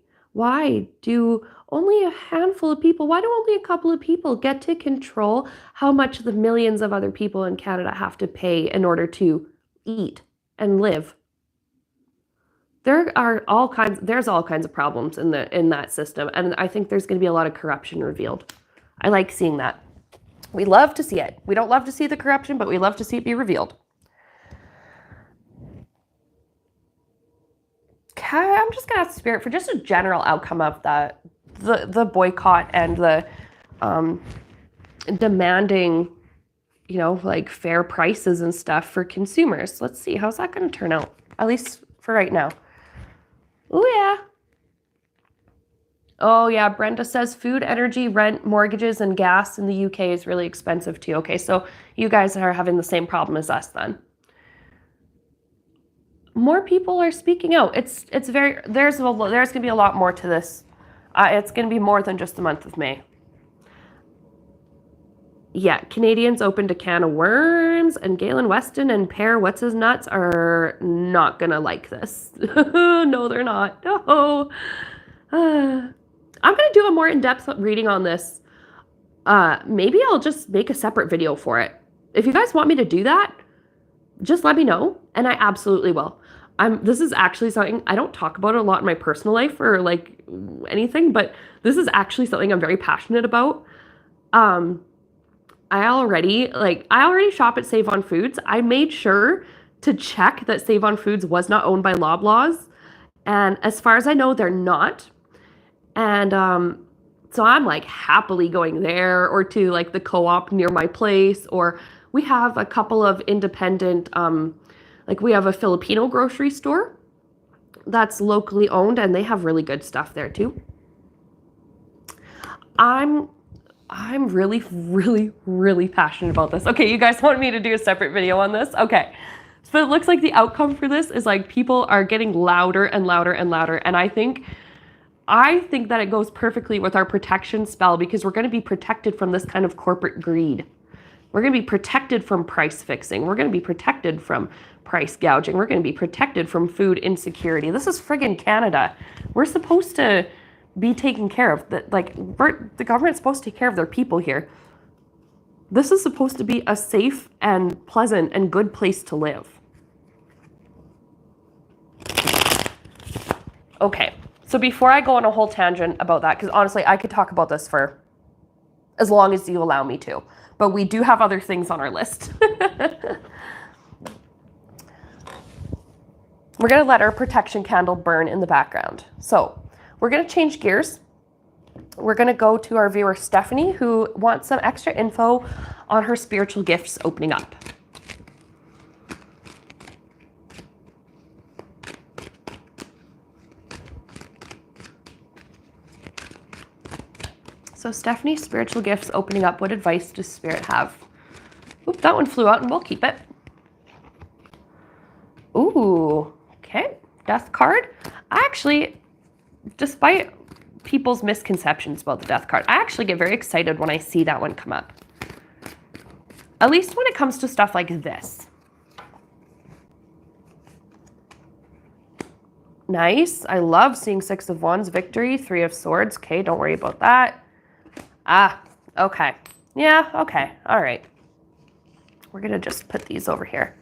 do only a handful of people, why do only a couple of people get to control how much the millions of other people in Canada have to pay in order to eat and live? There's all kinds of problems in that system, and I think there's going to be a lot of corruption revealed. I like seeing that. We love to see it. We don't love to see the corruption, but we love to see it be revealed. I'm just gonna ask Spirit for just a general outcome of the boycott and the demanding, fair prices and stuff for consumers. Let's see, how's that gonna turn out? At least for right now. Oh yeah. Oh yeah, Brenda says food, energy, rent, mortgages, and gas in the UK is really expensive too. Okay, so you guys are having the same problem as us then. More people are speaking out. There's going to be a lot more to this. It's going to be more than just the month of May. Yeah, Canadians opened a can of worms, and Galen Weston and Pear What's His Nuts are not going to like this. No, they're not. No. I'm going to do a more in-depth reading on this. Maybe I'll just make a separate video for it. If you guys want me to do that, just let me know, and I absolutely will. This is actually something, I don't talk about it a lot in my personal life or anything, but this is actually something I'm very passionate about. I already shop at Save on Foods. I made sure to check that Save on Foods was not owned by Loblaws, and as far as I know, they're not. And so I'm happily going there or to the Co-op near my place, or we have a couple of independent, we have a Filipino grocery store that's locally owned, and they have really good stuff there too. I'm I'm really, really, really passionate about this. Okay, you guys want me to do a separate video on this? Okay. So it looks like the outcome for this is like people are getting louder and louder and louder. And I think that it goes perfectly with our protection spell because we're going to be protected from this kind of corporate greed. We're going to be protected from price fixing. We're going to be protected from price gouging. We're going to be protected from food insecurity. This is friggin' Canada. We're supposed to be taken care of. The government's supposed to take care of their people here. This is supposed to be a safe and pleasant and good place to live. Okay, so before I go on a whole tangent about that, because honestly, I could talk about this for as long as you allow me to, but we do have other things on our list. We're going to let our protection candle burn in the background. So we're going to change gears. We're going to go to our viewer, Stephanie, who wants some extra info on her spiritual gifts opening up. So Stephanie, spiritual gifts opening up. What advice does Spirit have? Oop, that one flew out and we'll keep it. Ooh, okay. Death card. I actually, despite people's misconceptions about the death card, I actually get very excited when I see that one come up. At least when it comes to stuff like this. Nice. I love seeing 6 of Wands, victory, 3 of Swords. Okay, don't worry about that. Ah, okay. Yeah, okay. All right. We're going to just put these over here.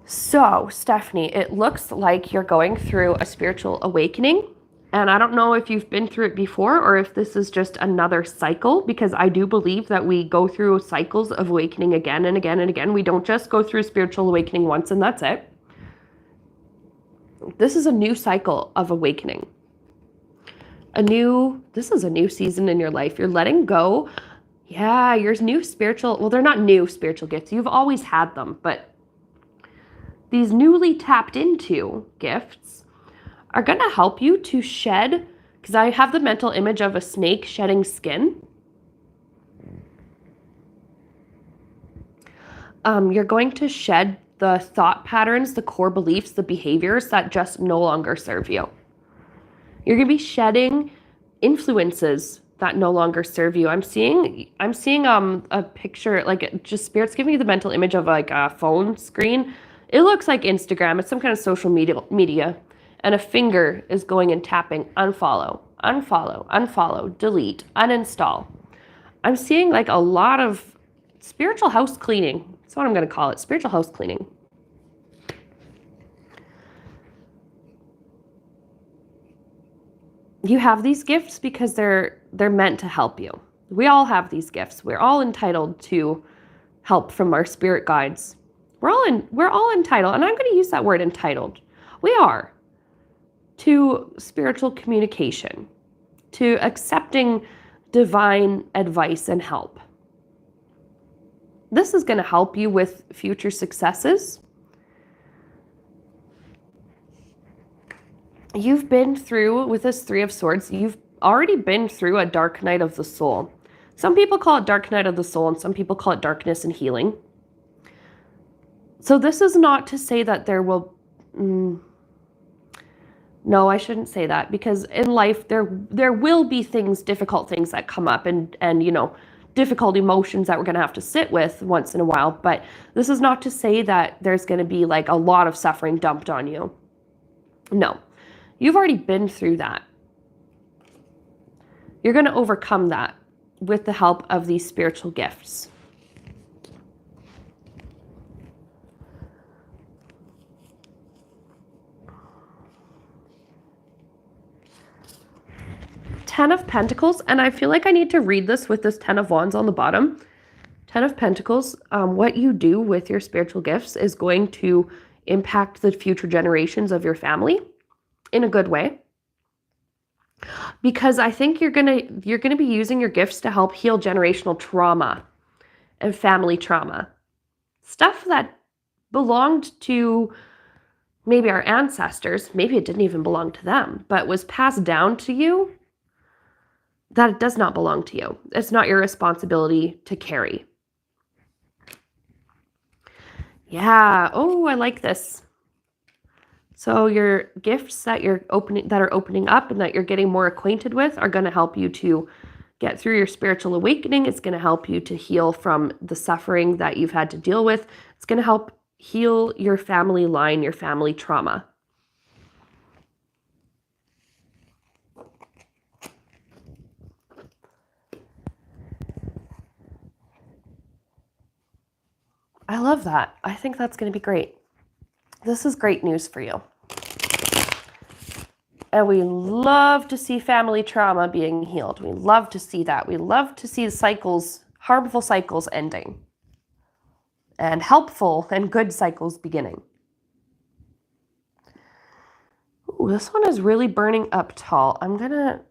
So, Stephanie, it looks like you're going through a spiritual awakening. And I don't know if you've been through it before or if this is just another cycle, because I do believe that we go through cycles of awakening again and again and again. We don't just go through spiritual awakening once and that's it. This is a new cycle of awakening. This is a new season in your life. You're letting go. Yeah, your new spiritual, well, they're not new spiritual gifts. You've always had them, but these newly tapped into gifts are going to help you to shed, because I have the mental image of a snake shedding skin. You're going to shed the thought patterns, the core beliefs, the behaviors that just no longer serve you. You're going to be shedding influences that no longer serve you. I'm seeing a picture, like just Spirit's giving you the mental image of like a phone screen. It looks like Instagram. It's some kind of social media. And a finger is going and tapping unfollow, unfollow, unfollow, delete, uninstall. I'm seeing like a lot of spiritual house cleaning. That's what I'm going to call it, spiritual house cleaning. You have these gifts because they're meant to help you. We all have these gifts. We're all entitled to help from our spirit guides. We're all entitled, and I'm going to use that word entitled. We are to spiritual communication, to accepting divine advice and help. This is going to help you with future successes. You've been through, with this 3 of Swords, you've already been through a dark night of the soul. Some people call it dark night of the soul, and some people call it darkness and healing. So this is not to say that there will... No, I shouldn't say that, because in life there will be difficult things that come up and you know, difficult emotions that we're going to have to sit with once in a while. But this is not to say that there's going to be like a lot of suffering dumped on you. No. You've already been through that. You're going to overcome that with the help of these spiritual gifts. Ten of Pentacles, and I feel like I need to read this with this 10 of Wands on the bottom. 10 of Pentacles, what you do with your spiritual gifts is going to impact the future generations of your family in a good way. Because I think you're gonna be using your gifts to help heal generational trauma and family trauma. Stuff that belonged to maybe our ancestors, maybe it didn't even belong to them, but was passed down to you that it does not belong to you. It's not your responsibility to carry. Yeah. Oh, I like this. So your gifts that are opening up and that you're getting more acquainted with are going to help you to get through your spiritual awakening. It's going to help you to heal from the suffering that you've had to deal with. It's going to help heal your family line, your family trauma. I love that. I think that's going to be great. This is great news for you. And we love to see family trauma being healed. We love to see that. We love to see cycles, harmful cycles ending, and helpful and good cycles beginning. Ooh, this one is really burning up tall. I'm gonna...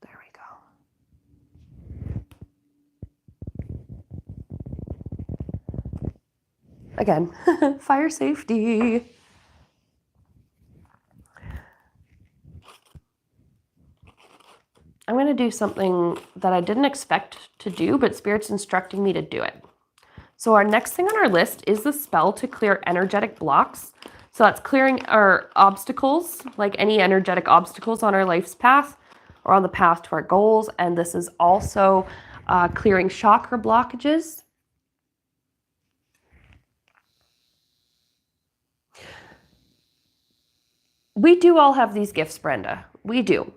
There we go. Again, fire safety. I'm going to do something that I didn't expect to do, but Spirit's instructing me to do it. So our next thing on our list is the spell to clear energetic blocks. So that's clearing our obstacles, like any energetic obstacles on our life's path or on the path to our goals. And this is also clearing chakra blockages. We do all have these gifts, Brenda. We do.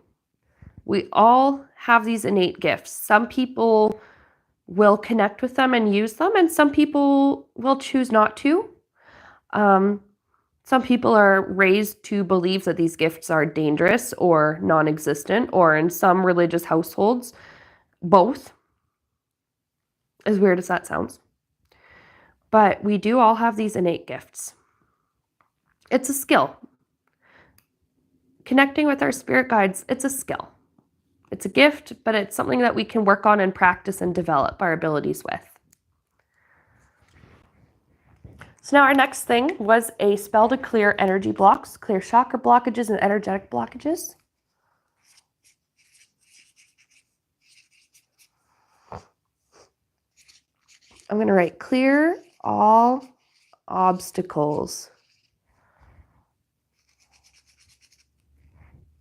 We all have these innate gifts. Some people will connect with them and use them, and some people will choose not to. Some people are raised to believe that these gifts are dangerous or non-existent, or in some religious households, both. As weird as that sounds. But we do all have these innate gifts. It's a skill. Connecting with our spirit guides, it's a skill. It's a gift, but it's something that we can work on and practice and develop our abilities with. So now our next thing was a spell to clear energy blocks, clear chakra blockages and energetic blockages. I'm going to write clear all obstacles.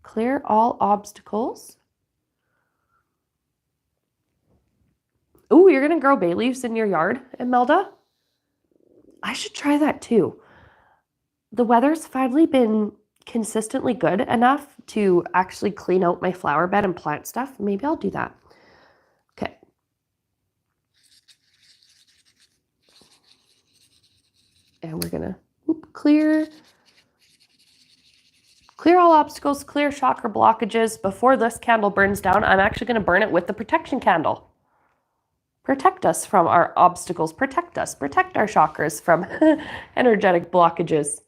Clear all obstacles. Ooh, you're going to grow bay leaves in your yard, Imelda? I should try that too. The weather's finally been consistently good enough to actually clean out my flower bed and plant stuff. Maybe I'll do that. Okay. And we're going to clear all obstacles, clear chakra blockages. Before this candle burns down, I'm actually going to burn it with the protection candle. Protect us from our obstacles. Protect us. Protect our chakras from energetic blockages.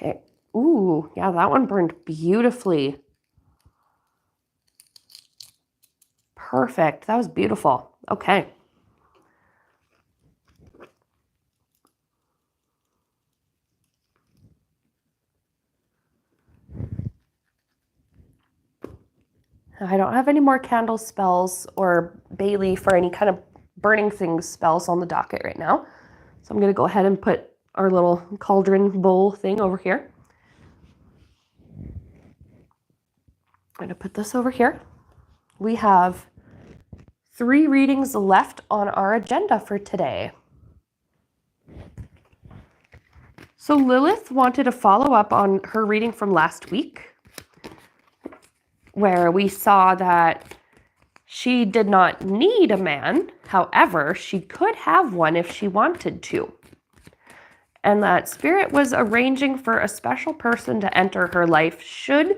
Okay. Ooh, yeah, that one burned beautifully. Perfect. That was beautiful. Okay. I don't have any more candle spells or bay leaf or any kind of burning things spells on the docket right now. So I'm going to go ahead and put our little cauldron bowl thing over here. I'm going to put this over here. We have 3 readings left on our agenda for today. So Lilith wanted to follow up on her reading from last week, where we saw that she did not need a man. However, she could have one if she wanted to. And that Spirit was arranging for a special person to enter her life should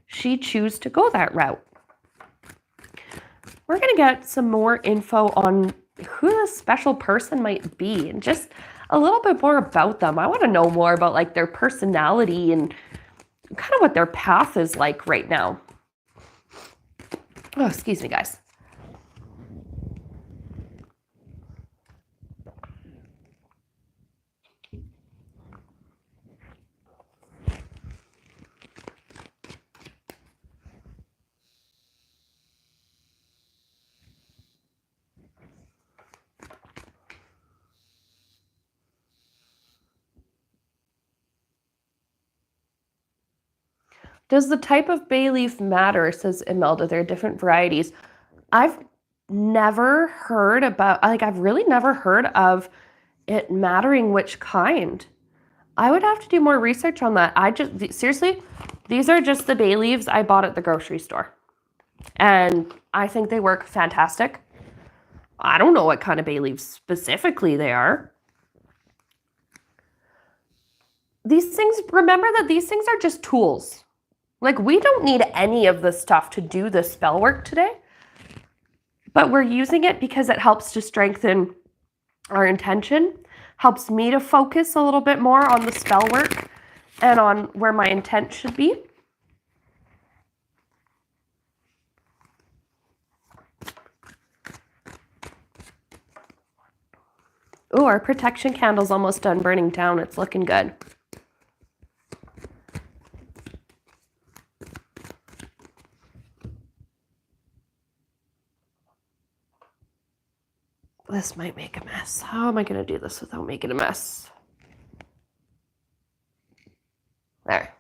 she choose to go that route. we're going to get some more info on who this special person might be and just a little bit more about them. I want to know more about like their personality and kind of what their path is like right now. Oh, excuse me, guys. Does the type of bay leaf matter, says Imelda. There are different varieties. I've never heard about, like, I've really never heard of it mattering which kind. I would have to do more research on that. Seriously, these are just the bay leaves I bought at the grocery store. And I think they work fantastic. I don't know what kind of bay leaves specifically they are. Remember that these things are just tools. Like, we don't need any of this stuff to do the spell work today, but we're using it because it helps to strengthen our intention, helps me to focus a little bit more on the spell work and on where my intent should be. Oh, our protection candle's almost done burning down. It's looking good. This might make a mess. How am I going to do this without making a mess? There.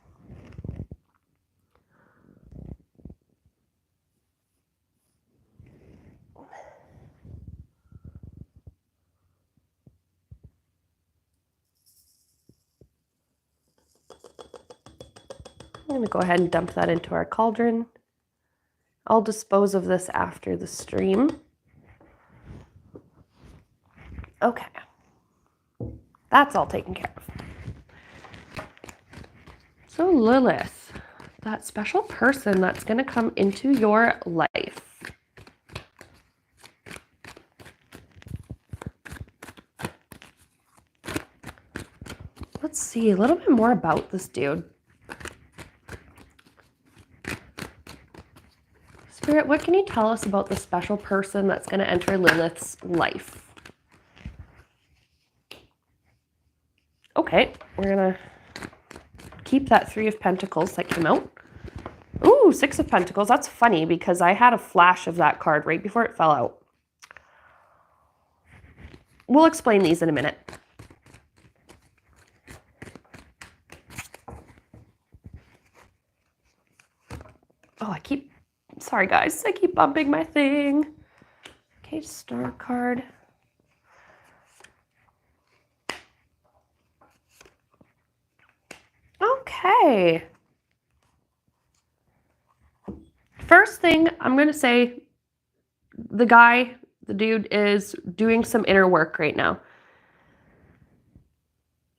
I'm going to go ahead and dump that into our cauldron. I'll dispose of this after the stream. Okay. That's all taken care of. So Lilith, that special person that's going to come into your life. Let's see a little bit more about this dude. Spirit, what can you tell us about the special person that's going to enter Lilith's life? Okay, we're going to keep that 3 of Pentacles that came out. Ooh, 6 of Pentacles. That's funny because I had a flash of that card right before it fell out. We'll explain these in a minute. Oh, sorry guys, I keep bumping my thing. Okay, star card. Okay. First thing I'm going to say, the dude is doing some inner work right now.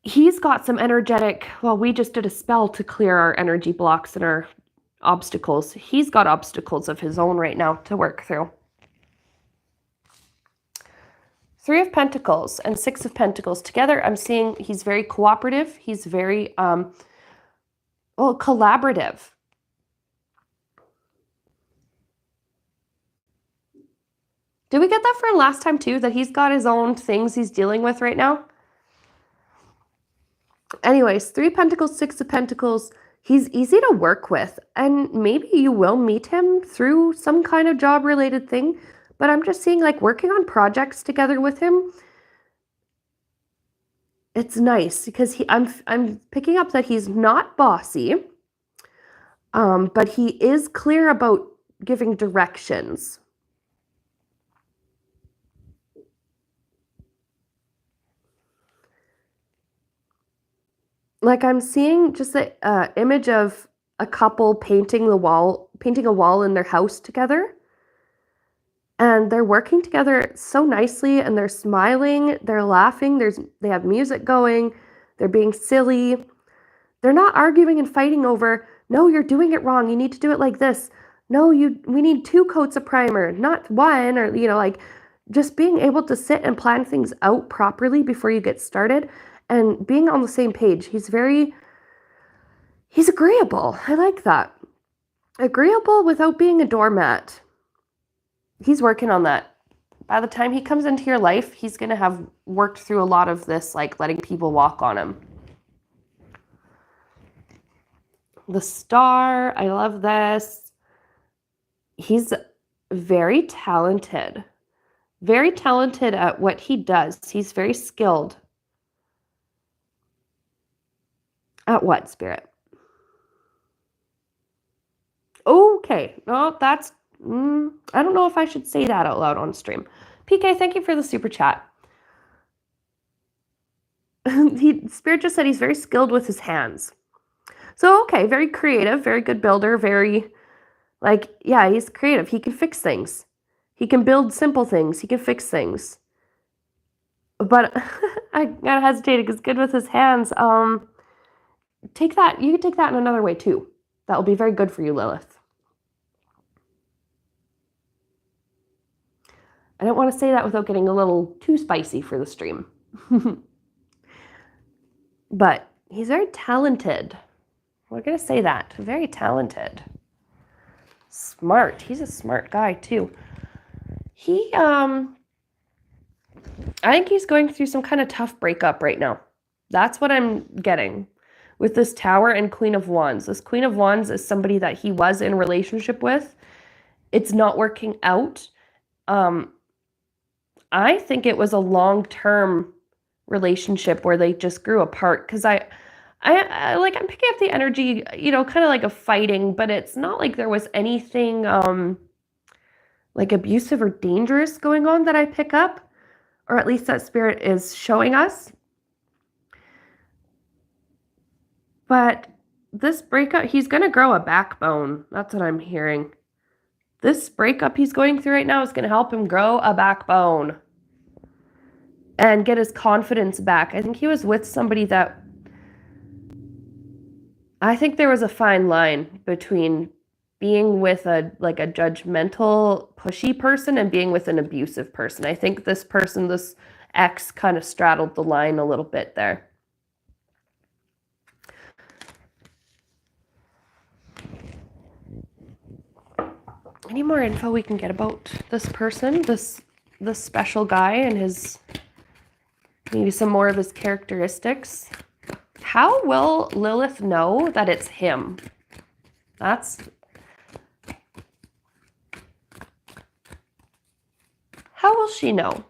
He's got some energetic, well, we just did a spell to clear our energy blocks and our obstacles. He's got obstacles of his own right now to work through. 3 of Pentacles and 6 of Pentacles together, I'm seeing he's very cooperative. He's very, collaborative. Did we get that from last time too, that he's got his own things he's dealing with right now? Anyways, 3 of Pentacles, 6 of Pentacles, he's easy to work with, and maybe you will meet him through some kind of job-related thing, but I'm just seeing like working on projects together with him. It's nice because I'm picking up that he's not bossy, but he is clear about giving directions. Like I'm seeing just an image of a couple painting a wall in their house together. And they're working together so nicely, and they're smiling, they're laughing, they have music going, they're being silly. They're not arguing and fighting over, no, you're doing it wrong, you need to do it like this. No, we need 2 coats of primer, not 1, or, like, just being able to sit and plan things out properly before you get started and being on the same page. He's agreeable. I like that. Agreeable without being a doormat. He's working on that. By the time he comes into your life, he's going to have worked through a lot of this, like letting people walk on him. The Star, I love this. He's very talented at what he does. He's very skilled. At what, Spirit? Okay. No, that's... I don't know if I should say that out loud on stream. PK, thank you for the super chat. Spirit just said he's very skilled with his hands. So, okay, very creative, very good builder, very... Like, yeah, he's creative. He can fix things. He can build simple things. He can fix things. But I gotta hesitate because good with his hands. Take that. You can take that in another way too. That will be very good for you, Lilith. I don't want to say that without getting a little too spicy for the stream. But he's very talented. We're gonna say that. Very talented. Smart. He's a smart guy too. I think he's going through some kind of tough breakup right now. That's what I'm getting with this Tower and Queen of Wands. This Queen of Wands is somebody that he was in a relationship with. It's not working out. I think it was a long-term relationship where they just grew apart, because I'm picking up the energy, kind of like a fighting, but it's not like there was anything like abusive or dangerous going on that I pick up, or at least that Spirit is showing us. But this breakup, he's going to grow a backbone. That's what I'm hearing. This breakup he's going through right now is going to help him grow a backbone and get his confidence back. I think he was with somebody that... I think there was a fine line between being with a judgmental, pushy person and being with an abusive person. I think this person, this ex, kind of straddled the line a little bit there. Any more info we can get about this person, this special guy, and his... maybe some more of his characteristics? How will Lilith know that it's him? How will she know?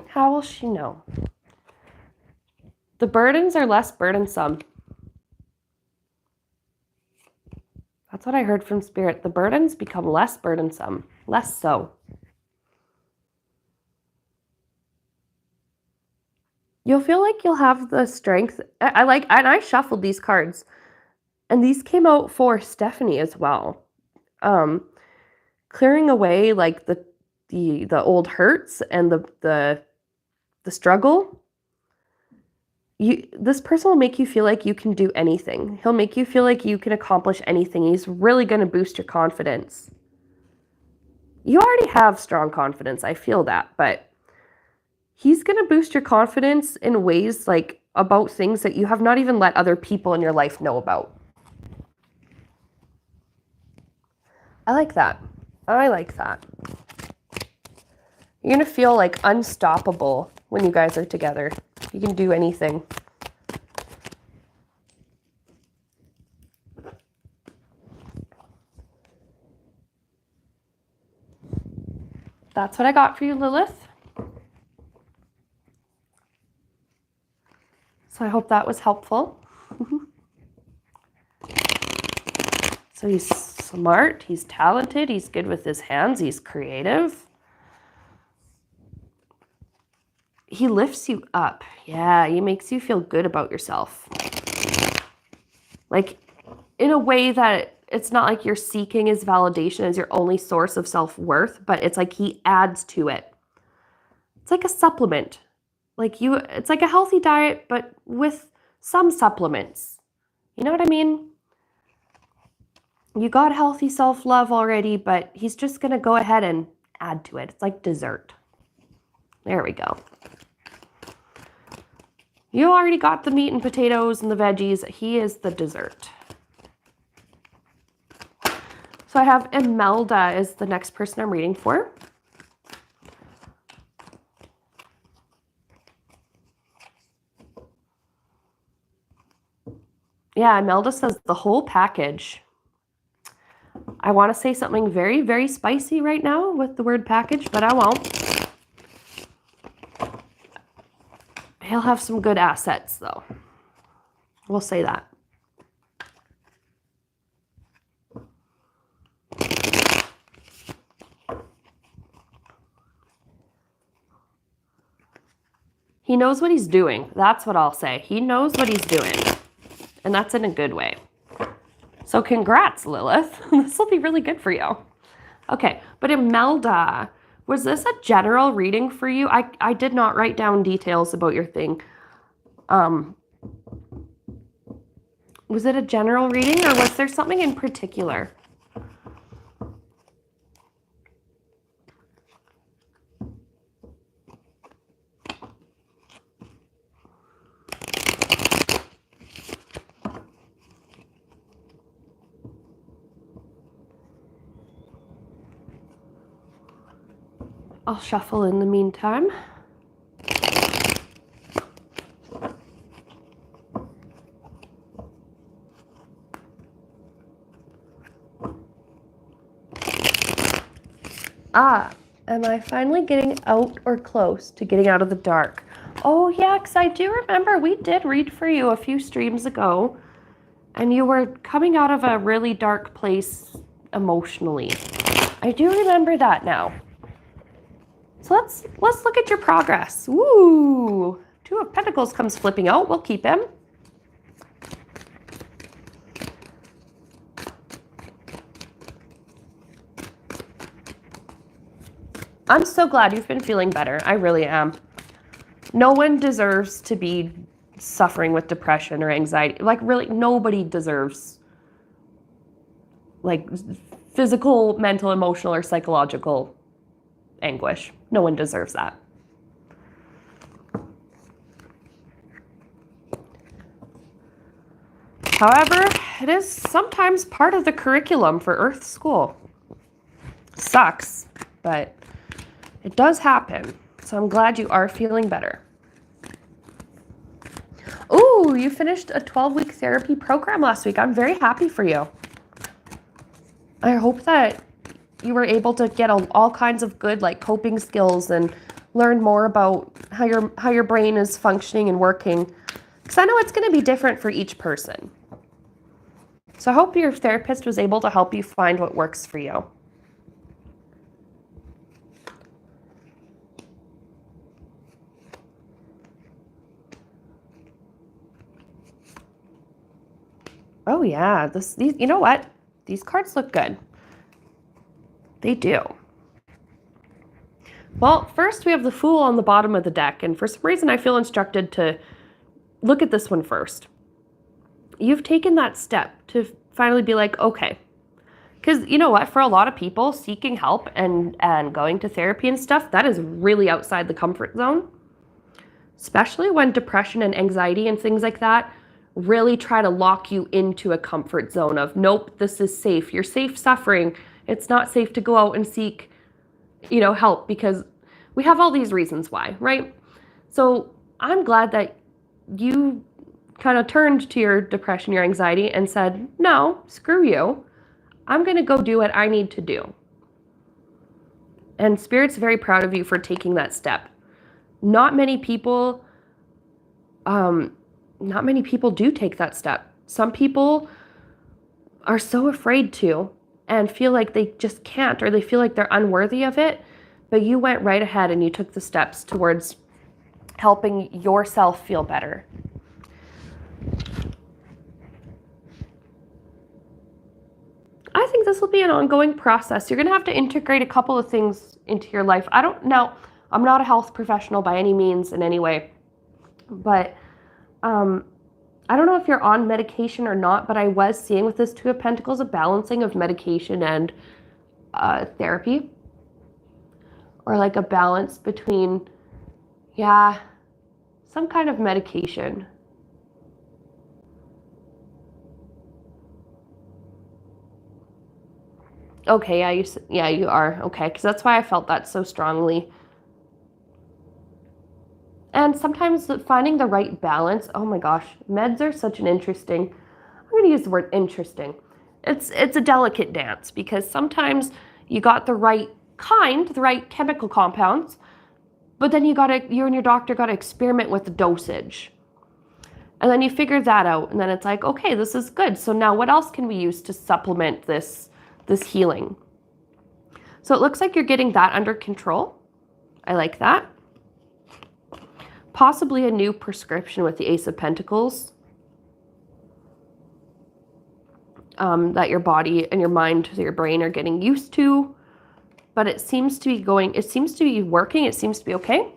How will she know? The burdens are less burdensome. That's what I heard from Spirit. The burdens become less burdensome. Less so. You'll feel like you'll have the strength. And I shuffled these cards, and these came out for Stephanie as well. Clearing away like the old hurts and the struggle. This person will make you feel like you can do anything. He'll make you feel like you can accomplish anything. He's really going to boost your confidence. You already have strong confidence. I feel that, but he's going to boost your confidence in ways like about things that you have not even let other people in your life know about. I like that. I like that. You're going to feel like unstoppable when you guys are together. You can do anything. That's what I got for you, Lilith. So I hope that was helpful. So he's smart, he's talented, he's good with his hands, he's creative. He lifts you up. Yeah, he makes you feel good about yourself. Like, in a way that it's not like you're seeking his validation as your only source of self-worth, but it's like he adds to it. it's like a supplement. It's like a healthy diet, but with some supplements. You know what I mean? You got healthy self-love already, but he's just going to go ahead and add to it. It's like dessert. There we go. You already got the meat and potatoes and the veggies. He is the dessert. So I have Imelda is the next person I'm reading for. Yeah, Imelda says the whole package. I want to say something very, very spicy right now with the word package, but I won't. He'll have some good assets, though. We'll say that. He knows what he's doing. That's what I'll say. He knows what he's doing. And that's in a good way. So congrats, Lilith. This will be really good for you. Okay, but Imelda, was this a general reading for you? I did not write down details about your thing. Was it a general reading or was there something in particular? I'll shuffle in the meantime. Am I finally getting out or close to getting out of the dark? Oh yeah, because I do remember we did read for you a few streams ago, and you were coming out of a really dark place emotionally. I do remember that now. So let's look at your progress. Woo! Two of Pentacles comes flipping out. We'll keep him. I'm so glad you've been feeling better. I really am. No one deserves to be suffering with depression or anxiety. Like, really, nobody deserves, like, physical, mental, emotional, or psychological anguish. No one deserves that. However, it is sometimes part of the curriculum for Earth School. Sucks, but it does happen. So I'm glad you are feeling better. Ooh, you finished a 12-week therapy program last week. I'm very happy for you. I hope that you were able to get all kinds of good like coping skills and learn more about how your brain is functioning and working. Because I know it's going to be different for each person. So I hope your therapist was able to help you find what works for you. Oh yeah, these, you know what? These cards look good. They do. Well, first we have the Fool on the bottom of the deck, and for some reason I feel instructed to look at this one first. You've taken that step to finally be like, okay. Because you know what? For a lot of people, seeking help and going to therapy and stuff, that is really outside the comfort zone. Especially when depression and anxiety and things like that really try to lock you into a comfort zone of, nope, this is safe. You're safe suffering. It's not safe to go out and seek, help because we have all these reasons why, right? So I'm glad that you kind of turned to your depression, your anxiety and said, no, screw you. I'm going to go do what I need to do. And Spirit's very proud of you for taking that step. Not many people do take that step. Some people are so afraid to and feel like they just can't, or they feel like they're unworthy of it. But you went right ahead and you took the steps towards helping yourself feel better. I think this will be an ongoing process. You're going to have to integrate a couple of things into your life. Now, I'm not a health professional by any means in any way, but I don't know if you're on medication or not, but I was seeing with this Two of Pentacles a balancing of medication and therapy, or like a balance between, yeah, some kind of medication. Okay, yeah, you are. Okay, because that's why I felt that so strongly. And sometimes finding the right balance, oh my gosh, meds are such an interesting, I'm going to use the word interesting. It's a delicate dance, because sometimes you got the right kind, the right chemical compounds, but then you and your doctor got to experiment with the dosage. And then you figure that out, and then it's like, okay, this is good. So now what else can we use to supplement this healing? So it looks like you're getting that under control. I like that. Possibly a new prescription with the Ace of Pentacles that your body and your mind, your brain are getting used to. But it seems to be working, it seems to be okay.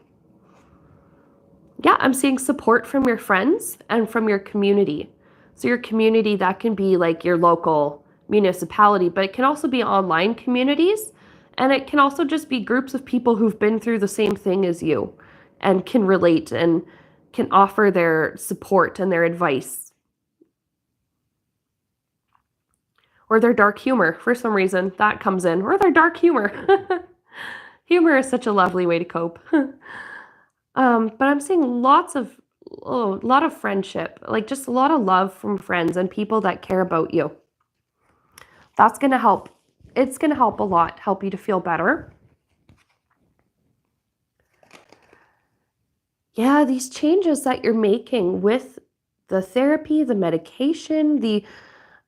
Yeah, I'm seeing support from your friends and from your community. So your community, that can be like your local municipality, but it can also be online communities, and it can also just be groups of people who've been through the same thing as you and can relate and can offer their support and their advice. Or their dark humor, for some reason, that comes in. Or their dark humor. Humor is such a lovely way to cope. But I'm seeing a lot of friendship, like just a lot of love from friends and people that care about you. That's going to help. It's going to help a lot, help you to feel better. Yeah, these changes that you're making with the therapy, the medication, the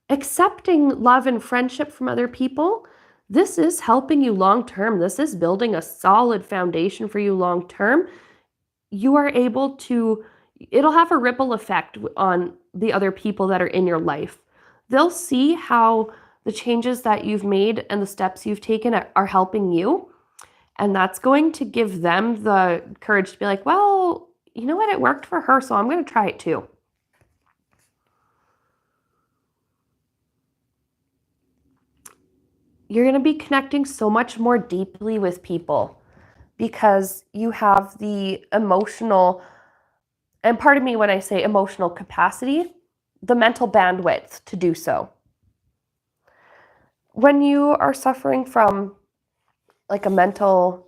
accepting love and friendship from other people, this is helping you long term. This is building a solid foundation for you long term. You are able to, it'll have a ripple effect on the other people that are in your life. They'll see how the changes that you've made and the steps you've taken are helping you. And that's going to give them the courage to be like, well, you know what? It worked for her, so I'm going to try it too. You're going to be connecting so much more deeply with people because you have the emotional, and pardon me when I say emotional capacity, the mental bandwidth to do so. When you are suffering from like a mental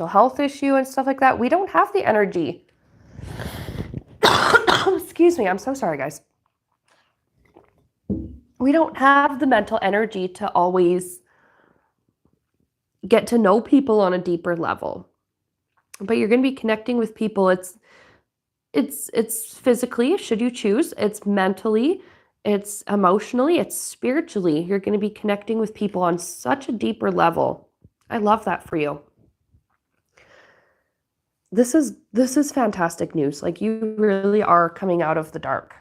health issue and stuff like that, we don't have the energy. Excuse me, I'm so sorry, guys. We don't have the mental energy to always get to know people on a deeper level. But you're going to be connecting with people. It's physically, should you choose, it's mentally, it's emotionally, it's spiritually. You're going to be connecting with people on such a deeper level. I love that for you. This is fantastic news. Like, you really are coming out of the dark.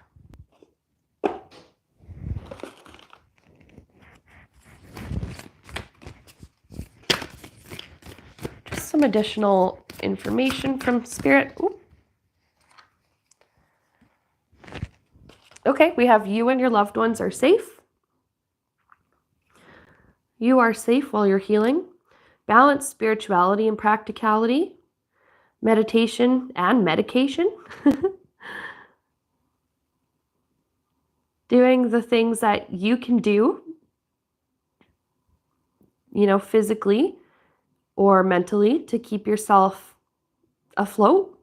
Just some additional information from Spirit. Ooh. Okay, we have you and your loved ones are safe. You are safe while you're healing. Balance spirituality and practicality. Meditation and medication. Doing the things that you can do, physically or mentally to keep yourself afloat,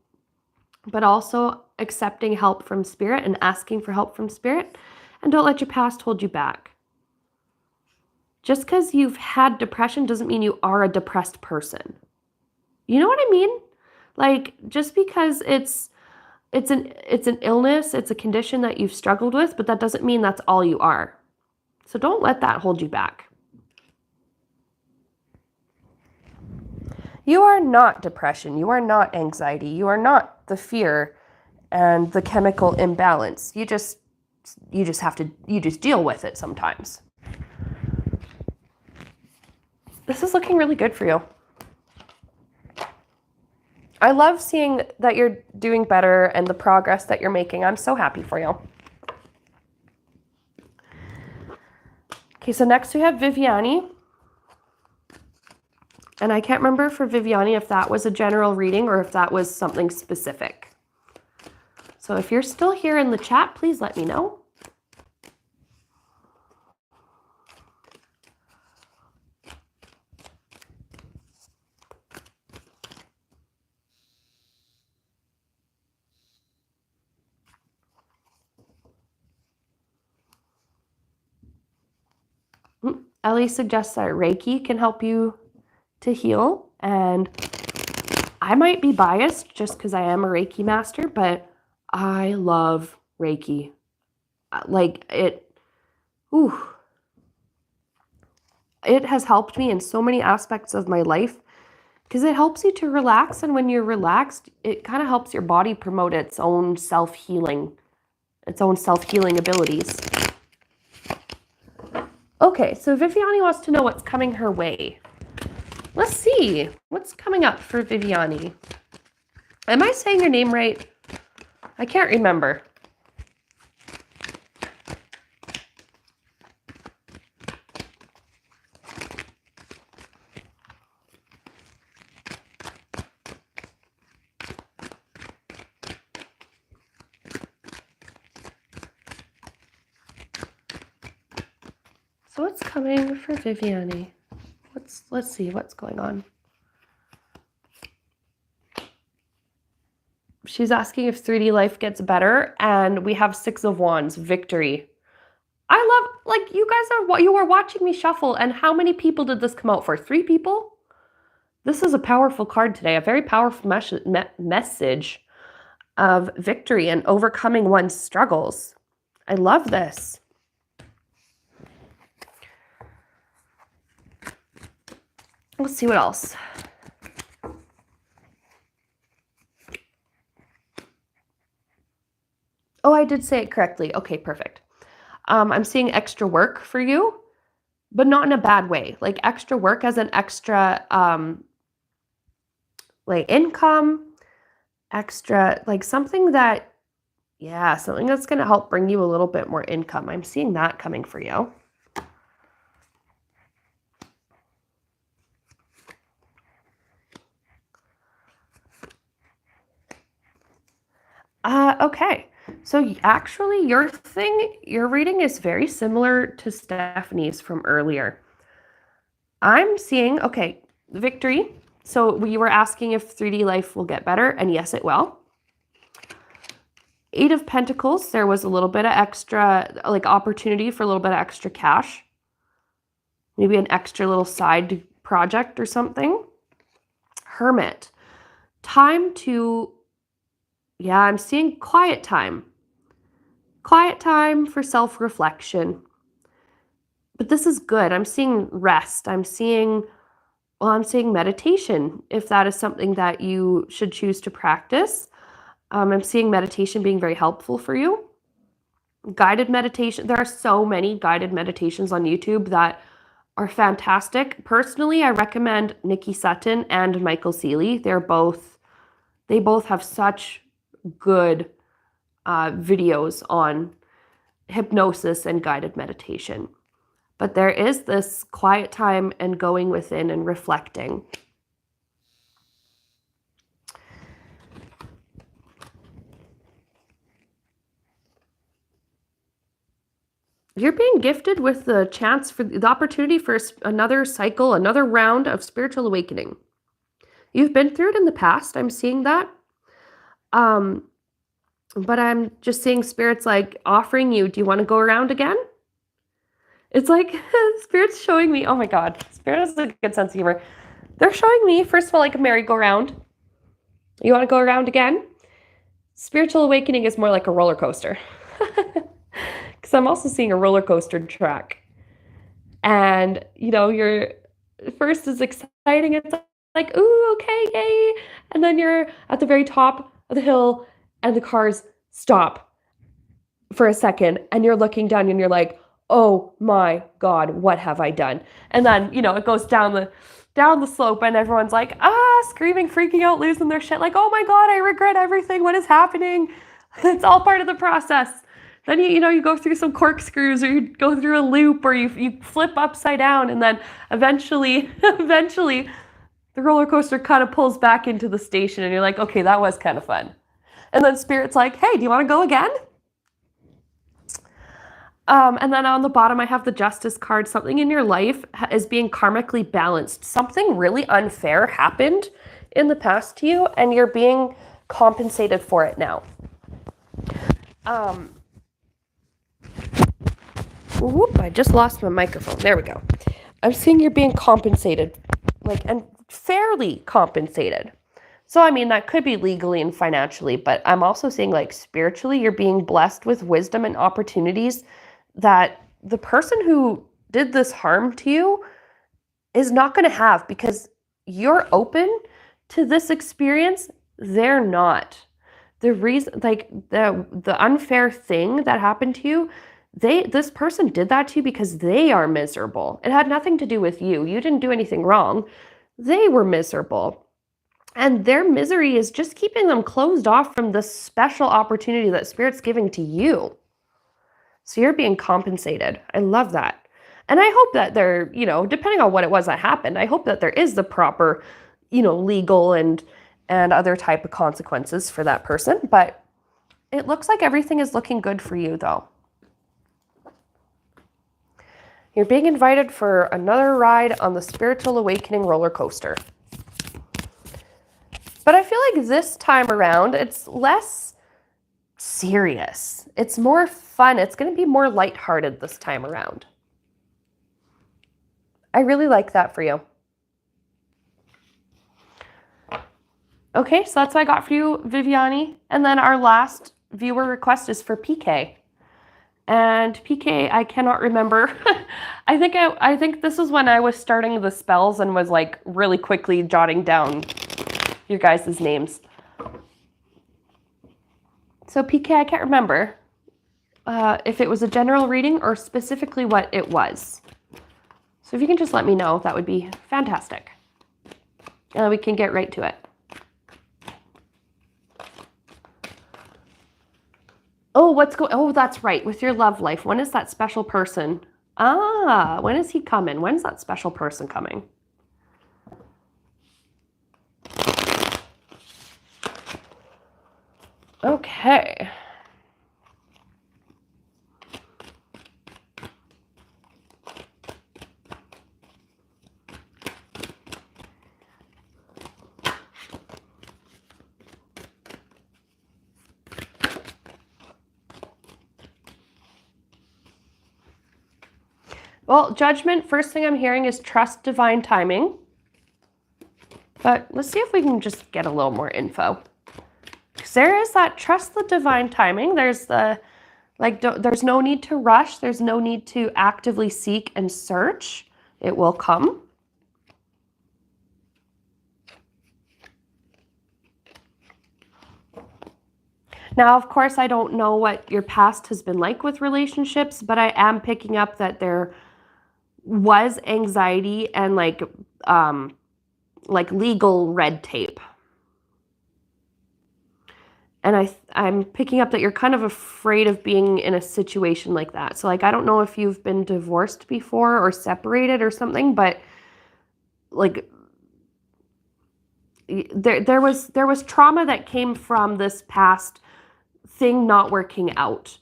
but also accepting help from Spirit and asking for help from Spirit. And don't let your past hold you back. Just because you've had depression doesn't mean you are a depressed person. You know what I mean? Like, just because it's an illness, it's a condition that you've struggled with, but that doesn't mean that's all you are. So don't let that hold you back. You are not depression. You are not anxiety. You are not the fear and the chemical imbalance. You just deal with it sometimes. This is looking really good for you. I love seeing that you're doing better and the progress that you're making. I'm so happy for you. Okay, so next we have Viviani. And I can't remember for Viviani if that was a general reading or if that was something specific. So if you're still here in the chat, please let me know. Ellie suggests that Reiki can help you to heal, and I might be biased just because I am a Reiki master, but I love Reiki. Like it has helped me in so many aspects of my life because it helps you to relax, and when you're relaxed, it kind of helps your body promote its own self-healing abilities. Okay, so Viviani wants to know what's coming her way. Let's see. What's coming up for Viviani? Am I saying your name right? I can't remember. So what's coming for Viviani? Let's see what's going on. She's asking if 3D life gets better, and we have 6 of Wands, victory. I love, like, you are watching me shuffle, and how many people did this come out for? 3 people? This is a powerful card today, a very powerful message of victory and overcoming one's struggles. I love this. Let's see what else. Oh, I did say it correctly. Okay, perfect. I'm seeing extra work for you, but not in a bad way. Like extra work as an extra like income, extra, like something that's going to help bring you a little bit more income. I'm seeing that coming for you. Okay. So actually your reading is very similar to Stephanie's from earlier. I'm seeing, okay, victory. So we were asking if 3D life will get better, and yes, it will. 8 of Pentacles, there was a little bit of extra, like opportunity for a little bit of extra cash. Maybe an extra little side project or something. Hermit. Time to, I'm seeing quiet time. Quiet time for self-reflection. But this is good. I'm seeing rest. I'm seeing meditation, if that is something that you should choose to practice. I'm seeing meditation being very helpful for you. Guided meditation. There are so many guided meditations on YouTube that are fantastic. Personally, I recommend Nikki Sutton and Michael Seeley. They both have such good videos on hypnosis and guided meditation. But there is this quiet time and going within and reflecting. You're being gifted with the chance for the opportunity for another cycle, another round of spiritual awakening. You've been through it in the past. I'm seeing that. But I'm just seeing spirits like offering you, do you want to go around again? It's like Spirit's showing me, oh my God, Spirit has a good sense of humor. They're showing me, first of all, like a merry-go-round. You want to go around again? Spiritual awakening is more like a roller coaster. Because I'm also seeing a roller coaster track. And, your first is exciting. It's like, ooh, okay, yay. And then you're at the very top of the hill and the cars stop for a second. And you're looking down and you're like, oh my God, what have I done? And then, it goes down down the slope and everyone's like, screaming, freaking out, losing their shit. Like, oh my God, I regret everything. What is happening? It's all part of the process. Then you go through some corkscrews, or you go through a loop, or you flip upside down, and then eventually the roller coaster kind of pulls back into the station, and you're like, okay, that was kind of fun. And then Spirit's like, hey, do you want to go again? And then on the bottom, I have the Justice card. Something in your life is being karmically balanced. Something really unfair happened in the past to you, and you're being compensated for it now. Whoop, I just lost my microphone. There we go. I'm seeing you're being compensated, and fairly compensated. So, I mean, that could be legally and financially, but I'm also seeing, spiritually, you're being blessed with wisdom and opportunities that the person who did this harm to you is not going to have, because you're open to this experience. They're not. The reason, the unfair thing that happened to you, this person did that to you because they are miserable. It had nothing to do with you. You didn't do anything wrong. They were miserable. And their misery is just keeping them closed off from the special opportunity that Spirit's giving to you. So you're being compensated. I love that. And I hope that there, depending on what it was that happened, I hope that there is the proper, legal and other type of consequences for that person. But it looks like everything is looking good for you, though. You're being invited for another ride on the Spiritual Awakening roller coaster. But I feel like this time around, it's less serious. It's more fun. It's going to be more lighthearted this time around. I really like that for you. Okay, so that's what I got for you, Viviani. And then our last viewer request is for PK. And PK, I cannot remember. I think this is when I was starting the spells and was really quickly jotting down your guys' names. So PK, I can't remember if it was a general reading or specifically what it was. So if you can just let me know, that would be fantastic. And we can get right to it. Oh, that's right. With your love life, when is that special person? When is he coming? When's that special person coming? Okay. Well, judgment, first thing I'm hearing is trust divine timing. But let's see if we can just get a little more info. Because there is that trust the divine timing. There's the, there's no need to rush. There's no need to actively seek and search. It will come. Now, of course, I don't know what your past has been like with relationships, but I am picking up that there was anxiety and legal red tape. And I'm picking up that you're kind of afraid of being in a situation like that. So I don't know if you've been divorced before or separated or something, but there was trauma that came from this past thing not working out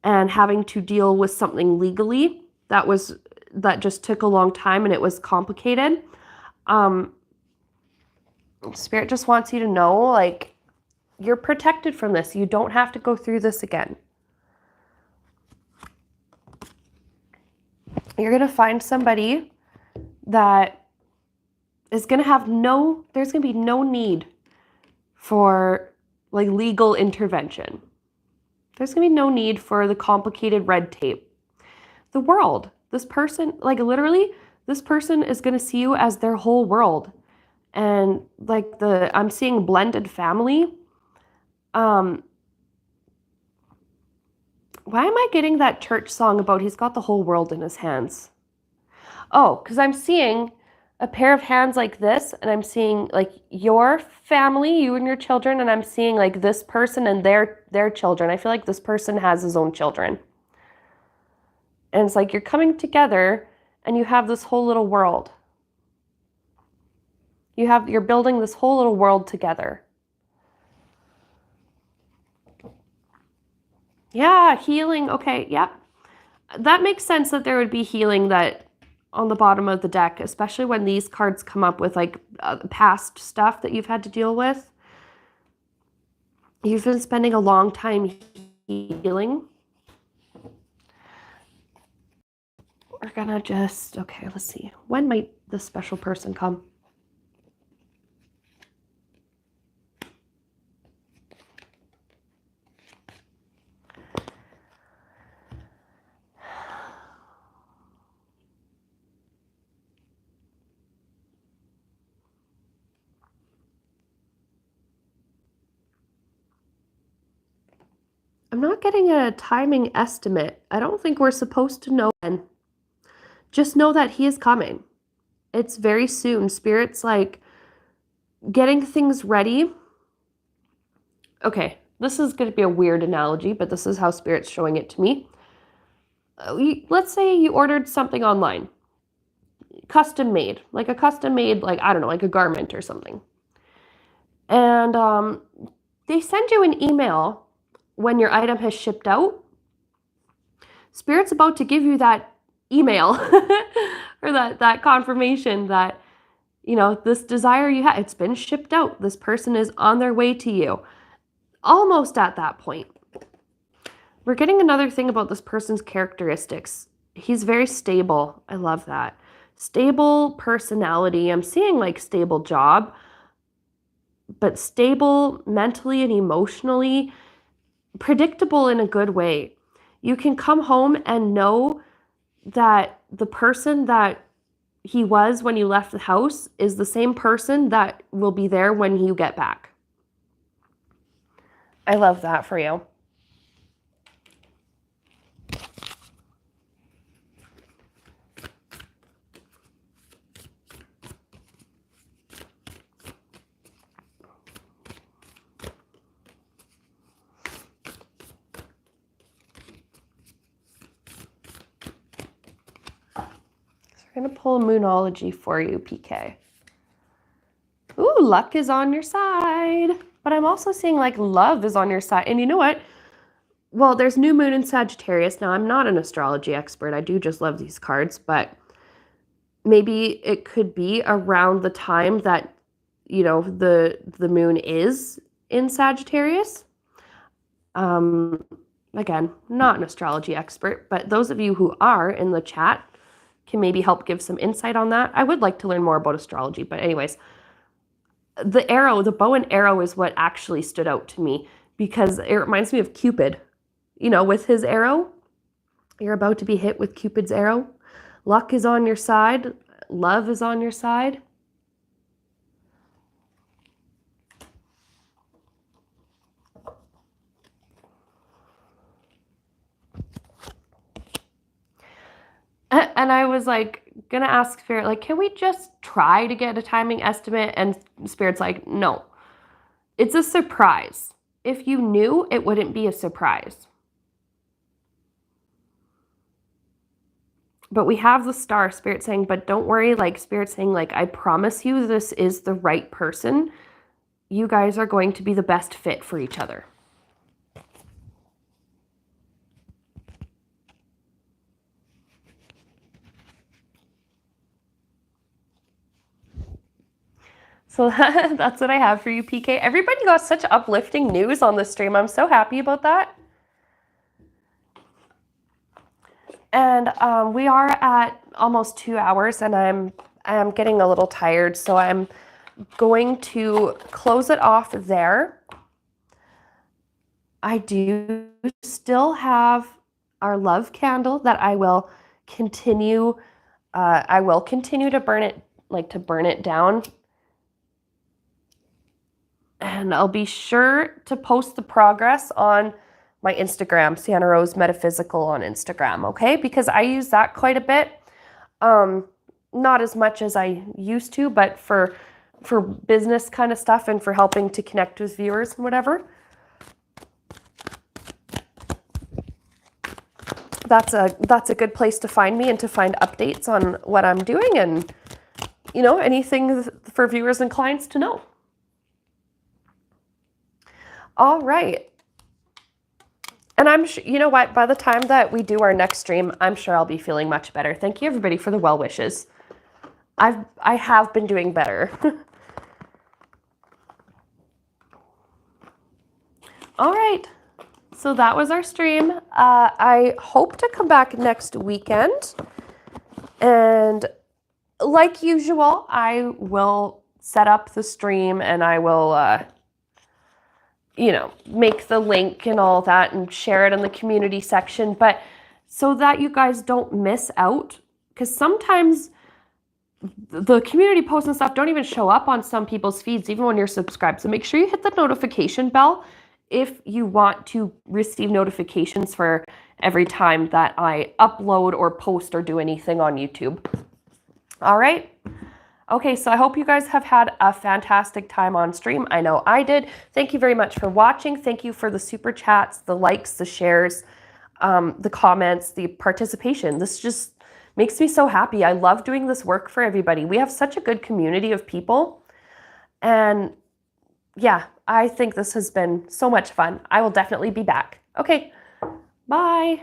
and having to deal with something legally that just took a long time and it was complicated. Spirit just wants you to know, you're protected from this. You don't have to go through this again. You're going to find somebody that is going to have there's going to be no need for legal intervention. There's going to be no need for the complicated red tape. The world, this person, literally, this person is going to see you as their whole world. And I'm seeing blended family. Why am I getting that church song about he's got the whole world in his hands? Oh, because I'm seeing a pair of hands like this, and I'm seeing like your family, you and your children, and I'm seeing like this person and their children. I feel like this person has his own children. And it's like you're coming together and you have this whole little world. You're building this whole little world together. Yeah, healing. Okay, yeah. That makes sense that there would be healing that on the bottom of the deck, especially when these cards come up with like past stuff that you've had to deal with. You've been spending a long time healing. We're gonna just, okay, let's see. When might this special person come? I'm not getting a timing estimate. I don't think we're supposed to know when. Just know that he is coming. It's very soon. Spirit's like getting things ready. Okay, this is going to be a weird analogy, but this is how Spirit's showing it to me. Let's say you ordered something online, custom made, like a custom made, like, I don't know, like a garment or something. And they send you an email when your item has shipped out. Spirit's about to give you that email or that confirmation that, you know, this desire you have, it's been shipped out. This person is on their way to you. Almost at that point. We're getting another thing about this person's characteristics. He's very stable. I love that. Stable personality. I'm seeing like stable job, but stable mentally and emotionally, predictable in a good way. You can come home and know that the person that he was when you left the house is the same person that will be there when you get back. I love that for you. We're going to pull a Moonology for you, PK. Ooh, luck is on your side. But I'm also seeing like love is on your side. And you know what? Well, there's new moon in Sagittarius. Now, I'm not an astrology expert. I do just love these cards. But maybe it could be around the time that, you know, the moon is in Sagittarius. Again, not an astrology expert. But those of you who are in the chat can maybe help give some insight on that. I would like to learn more about astrology, but anyways, the arrow, the bow and arrow is what actually stood out to me because it reminds me of Cupid. You know, with his arrow, you're about to be hit with Cupid's arrow. Luck is on your side. Love is on your side. And I was like, gonna ask Spirit, like, can we just try to get a timing estimate? And Spirit's like, no, it's a surprise. If you knew, it wouldn't be a surprise. But we have the star, Spirit saying, but don't worry, like Spirit saying, like, I promise you this is the right person. You guys are going to be the best fit for each other. So that's what I have for you, PK. Everybody got such uplifting news on the stream. I'm so happy about that. And we are at almost 2 hours, and I'm getting a little tired, so I'm going to close it off there. I do still have our love candle that I will continue. To burn it down. And I'll be sure to post the progress on my Instagram, Sienna Rose Metaphysical on Instagram, okay? Because I use that quite a bit. not as much as I used to, but for business kind of stuff and for helping to connect with viewers and whatever. That's a good place to find me and to find updates on what I'm doing and, you know, anything for viewers and clients to know. All right. And I'm sure, you know what, by the time that we do our next stream, I'm sure I'll be feeling much better. Thank you everybody for the well wishes. I have been doing better. All right. So that was our stream. I hope to come back next weekend. And like usual, I will set up the stream and I will, you know, make the link and all that and share it in the community section. But so that you guys don't miss out, because sometimes the community posts and stuff don't even show up on some people's feeds, even when you're subscribed. So make sure you hit the notification bell if you want to receive notifications for every time that I upload or post or do anything on YouTube. All right. Okay, so I hope you guys have had a fantastic time on stream. I know I did. Thank you very much for watching. Thank you for the super chats, the likes, the shares, the comments, the participation. This just makes me so happy. I love doing this work for everybody. We have such a good community of people. And yeah, I think this has been so much fun. I will definitely be back. Okay, bye.